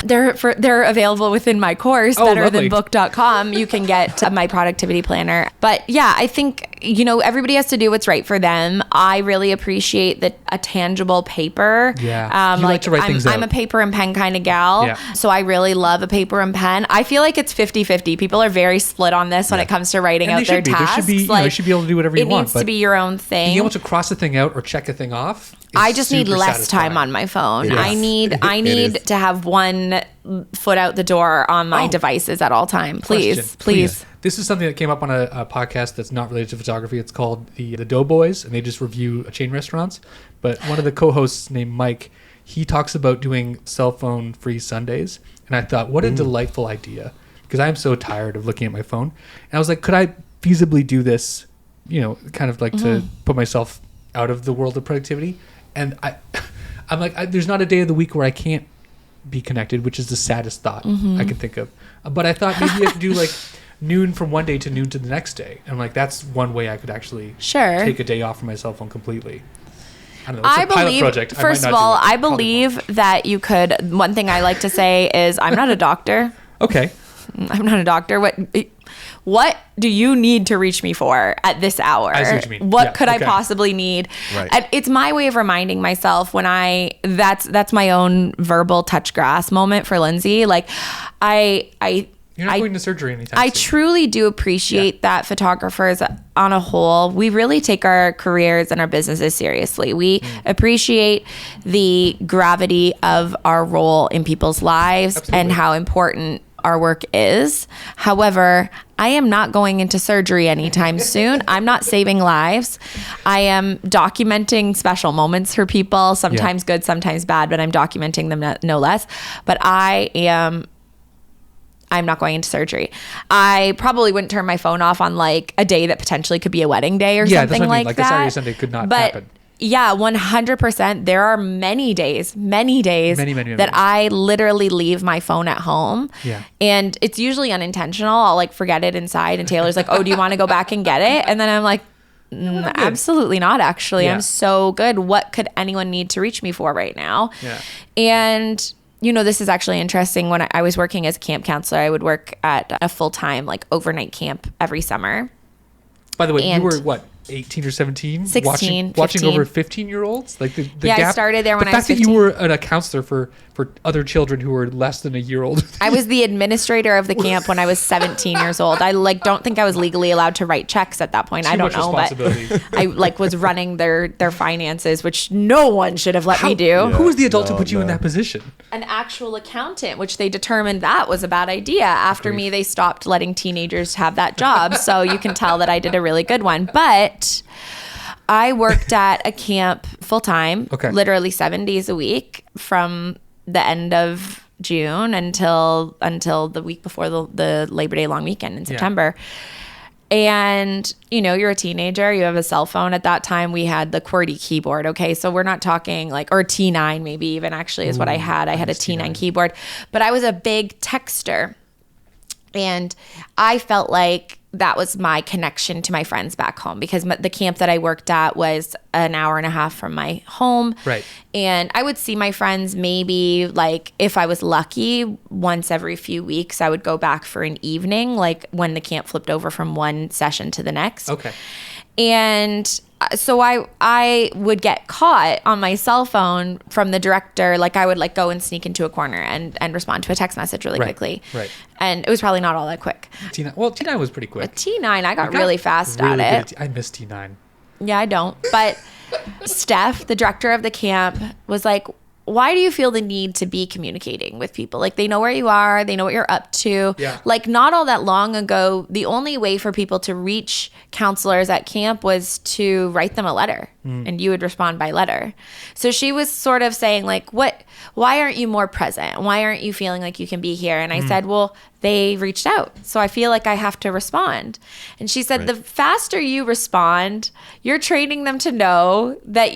They're available within my course, betterthanbook.com. You can get my productivity planner. But yeah, I think, everybody has to do what's right for them. I really appreciate a tangible paper. Yeah. You like to write things out. I'm a paper and pen kind of gal. Yeah. So I really love a paper and pen. I feel like it's 50-50. People are very split on this when it comes to writing out their tasks. You should be able to do whatever you want. It needs to be your own thing. Being able to cross a thing out or check a thing off. I just need less time on my phone. I need to have one foot out the door on my devices at all time. Please. This is something that came up on a podcast that's not related to photography. It's called the Doughboys, and they just review chain restaurants. But one of the co-hosts named Mike, he talks about doing cell phone free Sundays. And I thought, what a delightful idea, because I'm so tired of looking at my phone. And I was like, could I feasibly do this, kind of like to put myself out of the world of productivity? And I'm like, there's not a day of the week where I can't be connected, which is the saddest thought I could think of. But I thought maybe I could do like noon from one day to noon to the next day. And like, that's one way I could actually take a day off from my cell phone completely. I don't know. It's a pilot project. First of all, I believe that you could. One thing I like to say is I'm not a doctor. Okay. I'm not a doctor. What do you need to reach me for at this hour? I see what you mean. What could I possibly need? Right. And it's my way of reminding myself when that's my own verbal touch grass moment for Lindsay. Like You're not going to surgery anytime soon. Truly do appreciate that photographers on a whole, we really take our careers and our businesses seriously. We appreciate the gravity of our role in people's lives and how important our work is. However, I am not going into surgery anytime soon. I'm not saving lives. I am documenting special moments for people, sometimes good, sometimes bad, but I'm documenting them no less. But I'm not going into surgery. I probably wouldn't turn my phone off on like a day that potentially could be a wedding day or something like that. Like a Saturday, Sunday could not happen. Yeah, 100%. There are many days that I literally leave my phone at home. Yeah. And it's usually unintentional. I'll like forget it inside and Taylor's like, oh, do you want to go back and get it? And then I'm like, absolutely not, actually. Yeah. I'm so good. What could anyone need to reach me for right now? Yeah. And this is actually interesting. When I was working as a camp counselor, I would work at a full-time like overnight camp every summer. By the way, you were what, 18 or 17? 16, watching over 15-year-olds? Like the gap. I started there when I was 15. The fact that you were a counselor for other children who were less than a year old. I was the administrator of the camp when I was 17 years old. I don't think I was legally allowed to write checks at that point. I don't know, but I was running their finances, which no one should have let me do. Yeah, who was the adult who put you in that position? An actual accountant, which they determined that was a bad idea. After me, they stopped letting teenagers have that job. So you can tell that I did a really good one. But I worked at a camp full time, literally 7 days a week from the end of June until the week before the Labor Day long weekend in September. And, you're a teenager, you have a cell phone. At that time, we had the QWERTY keyboard. Okay. So we're not talking or T9 maybe even actually is what I had. I had a T9 keyboard, but I was a big texter. And I felt like that was my connection to my friends back home because the camp that I worked at was an hour and a half from my home. Right. And I would see my friends maybe like if I was lucky once every few weeks, I would go back for an evening, like when the camp flipped over from one session to the next. Okay. And so I would get caught on my cell phone from the director. Like I would like go and sneak into a corner and respond to a text message really quickly. Right. And it was probably not all that quick. T9 was pretty quick. But T9, I got really fast at it. I miss T9. Yeah, I don't. But Steph, the director of the camp, was like, why do you feel the need to be communicating with people? Like they know where you are, they know what you're up to. Yeah. Like not all that long ago, the only way for people to reach counselors at camp was to write them a letter and you would respond by letter. So she was sort of saying like, why aren't you more present? Why aren't you feeling like you can be here? And I said, well, they reached out. So I feel like I have to respond. And she said, the faster you respond, you're training them to know that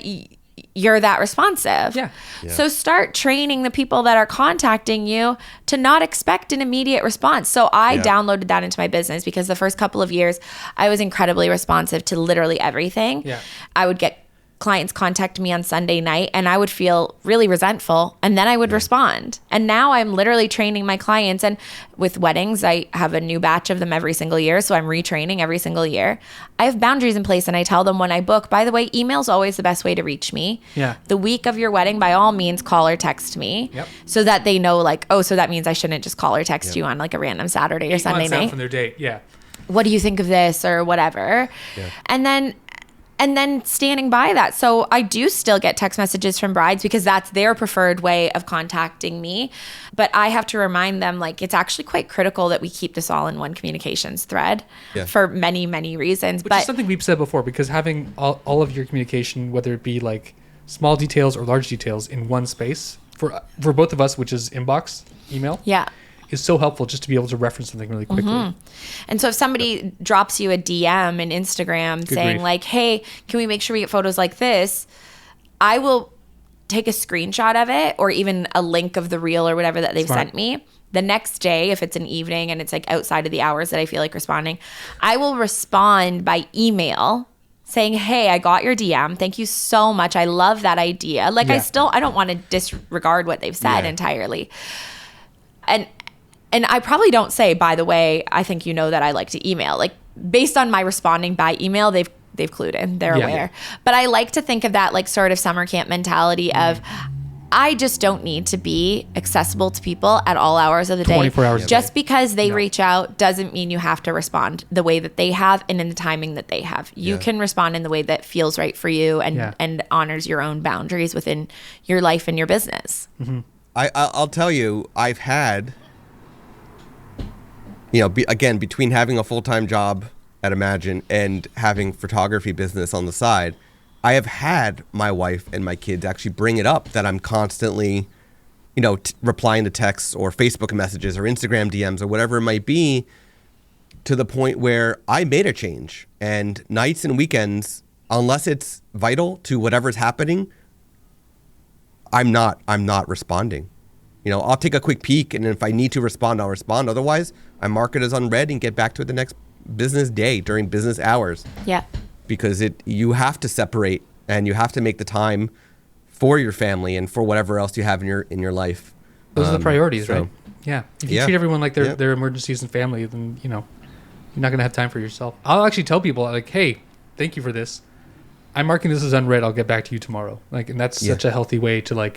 you're that responsive. Yeah. So start training the people that are contacting you to not expect an immediate response. So I downloaded that into my business because the first couple of years I was incredibly responsive to literally everything. Yeah. I would get clients contact me on Sunday night and I would feel really resentful and then I would respond. And now I'm literally training my clients, and with weddings, I have a new batch of them every single year. So I'm retraining every single year. I have boundaries in place and I tell them when I book, by the way, email's always the best way to reach me. Yeah. The week of your wedding, by all means, call or text me so that they know like, oh, so that means I shouldn't just call or text you on like a random Saturday or Sunday night. From their date. Yeah. What do you think of this or whatever? Yeah. And then standing by that. So I do still get text messages from brides because that's their preferred way of contacting me. But I have to remind them, like, it's actually quite critical that we keep this all in one communications thread for many, many reasons. Which is something we've said before, because having all of your communication, whether it be like small details or large details in one space, for both of us, which is inbox, email. Yeah. Is so helpful just to be able to reference something really quickly. And so if somebody drops you a DM in Instagram saying like, hey, can we make sure we get photos like this? I will take a screenshot of it or even a link of the reel or whatever that they've sent me. The next day, if it's an evening and it's like outside of the hours that I feel like responding, I will respond by email saying, hey, I got your DM. Thank you so much. I love that idea. Like I don't want to disregard what they've said entirely. And I probably don't say, by the way, I think you know that I like to email. Like based on my responding by email, they've clued in, they're aware. But I like to think of that like sort of summer camp mentality of I just don't need to be accessible to people at all hours of the day. 24 hours a day. Just because they reach out doesn't mean you have to respond the way that they have and in the timing that they have. You can respond in the way that feels right for you and honors your own boundaries within your life and your business. I'll tell you, I've had, again, between having a full-time job at Imagine and having photography business on the side, I have had my wife and my kids actually bring it up that I'm constantly, replying to texts or Facebook messages or Instagram DMs or whatever it might be, to the point where I made a change. And nights and weekends, unless it's vital to whatever's happening, I'm not responding. I'll take a quick peek, and if I need to respond, I'll respond. Otherwise, I mark it as unread and get back to it the next business day during business hours. Yeah. Because you have to separate and you have to make the time for your family and for whatever else you have in your life. Those are the priorities, right? Yeah. If you treat everyone like they're emergencies and family, then you're not going to have time for yourself. I'll actually tell people like, hey, thank you for this. I'm marking this as unread. I'll get back to you tomorrow. And that's such a healthy way to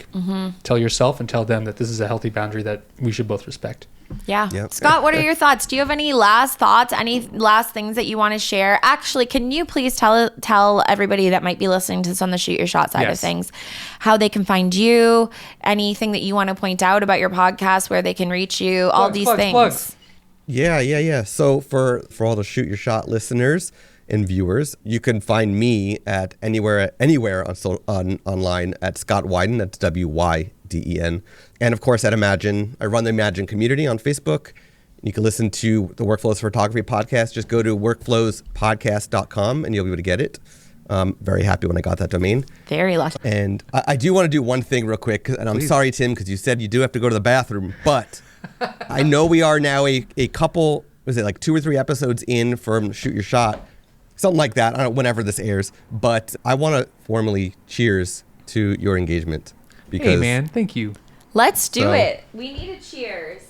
tell yourself and tell them that this is a healthy boundary that we should both respect. Yeah. Yep. Scott, what are your thoughts? Do you have any last thoughts? Any last things that you want to share? Actually, can you please tell everybody that might be listening to this on the Shoot Your Shot side of things, how they can find you, anything that you want to point out about your podcast, where they can reach you, all these things. Plugs. Yeah. So for all the Shoot Your Shot listeners and viewers, you can find me at anywhere online at Scott Wyden. That's WYDEN. And of course at Imagine. I run the Imagine community on Facebook. You can listen to the Workflows Photography podcast. Just go to workflowspodcast.com and you'll be able to get it. Very happy when I got that domain. Very lucky. And I do want to do one thing real quick, and I'm sorry, Tim, because you said you do have to go to the bathroom, but I know we are now a couple, was it like 2 or 3 episodes in from Shoot Your Shot? Something like that, I don't know, whenever this airs. But I want to formally cheers to your engagement. Because, hey, man, thank you. Let's do it. We need a cheers.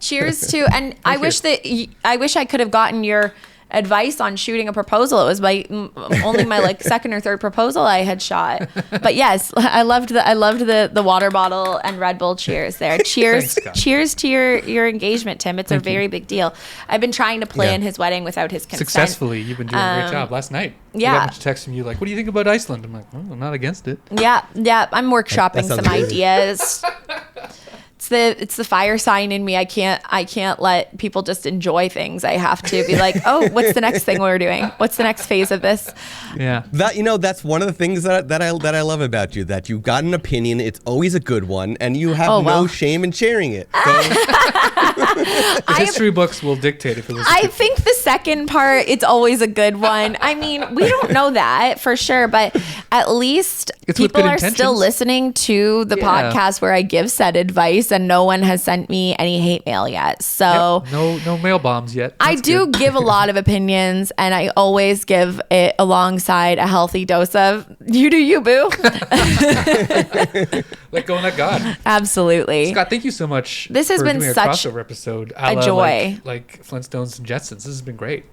Cheers to, and I wish I could have gotten your advice on shooting a proposal. It was only my like second or third proposal I had shot. But yes, I loved the water bottle and Red Bull cheers there. Cheers. Thanks, cheers to your engagement, Tim. It's a very big deal. I've been trying to plan his wedding without his consent. Successfully. You've been doing a great job. Last night, yeah. I got a bunch of texts from you like, what do you think about Iceland? I'm like, I'm not against it. Yeah. I'm workshopping some ideas. It's the fire sign in me. I can't let people just enjoy things. I have to be like, oh, what's the next thing we're doing? What's the next phase of this? Yeah. That's one of the things that I love about you, that you've got an opinion. It's always a good one, and you have no shame in sharing it. The history books will dictate if it was. I think the second part, it's always a good one. I mean, we don't know that for sure, but at least people are still listening to the podcast where I give said advice, and no one has sent me any hate mail yet. So no mail bombs yet. I do give a lot of opinions, and I always give it alongside a healthy dose of you do you, boo. Let go and let God. Absolutely. Scott, thank you so much. This has been doing such a crossover episode, a joy. Like Flintstones and Jetsons. This has been great.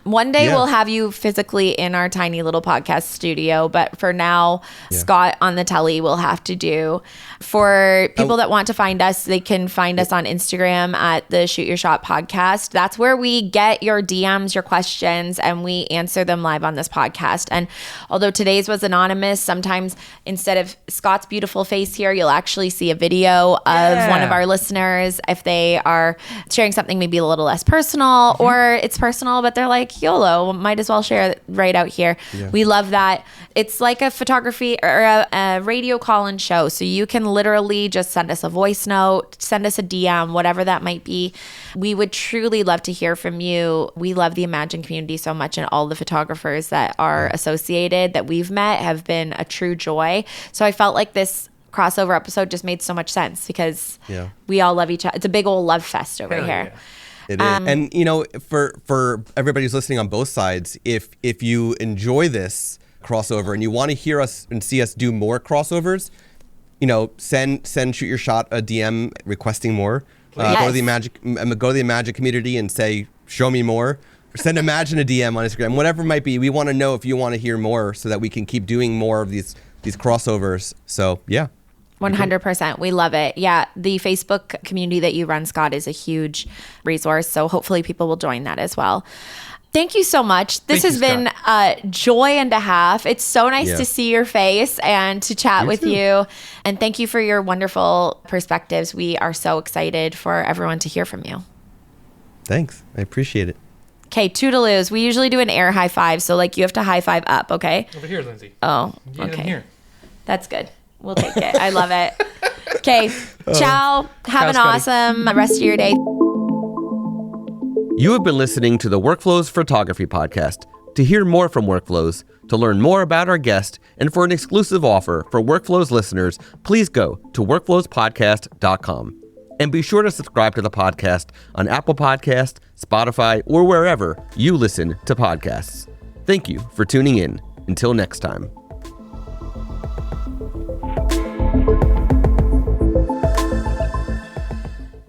One day we'll have you physically in our tiny little podcast studio, but for now, Scott on the telly will have to do. For people that want to find us, they can find us on Instagram at the Shoot Your Shot podcast. That's where we get your DMs, your questions, and we answer them live on this podcast. And although today's was anonymous, sometimes instead of Scott's beautiful face here, you'll actually see a video of one of our listeners if they are sharing something maybe a little less personal, or it's personal, but they're like, YOLO, might as well share it right out here. Yeah. We love that. It's like a photography or a radio call-in show. So you can literally just send us a voice note, send us a DM, whatever that might be. We would truly love to hear from you. We love the Imagine community so much, and all the photographers that are associated that we've met have been a true joy. So I felt like this crossover episode just made so much sense because we all love each other. It's a big old love fest over here. Yeah. It is. And, for everybody who's listening on both sides, if you enjoy this crossover and you want to hear us and see us do more crossovers, send Shoot Your Shot a DM requesting more. Go to the Imagine community and say, show me more. Or send Imagine a DM on Instagram, whatever it might be. We want to know if you want to hear more so that we can keep doing more of these crossovers. So, yeah. 100%. We love it. Yeah. The Facebook community that you run, Scott, is a huge resource. So hopefully people will join that as well. Thank you so much. This has been a joy and a half. It's so nice to see your face and to chat with you. And thank you for your wonderful perspectives. We are so excited for everyone to hear from you. Thanks. I appreciate it. Okay, toodaloos. We usually do an air high five. So you have to high five up, okay? Over here, Lindsay. Oh, Get okay. in here. That's good. We'll take it. I love it. Okay. Ciao. Have an awesome rest of your day. You have been listening to the Workflows Photography Podcast. To hear more from Workflows, to learn more about our guest, and for an exclusive offer for Workflows listeners, please go to workflowspodcast.com. And be sure to subscribe to the podcast on Apple Podcasts, Spotify, or wherever you listen to podcasts. Thank you for tuning in. Until next time.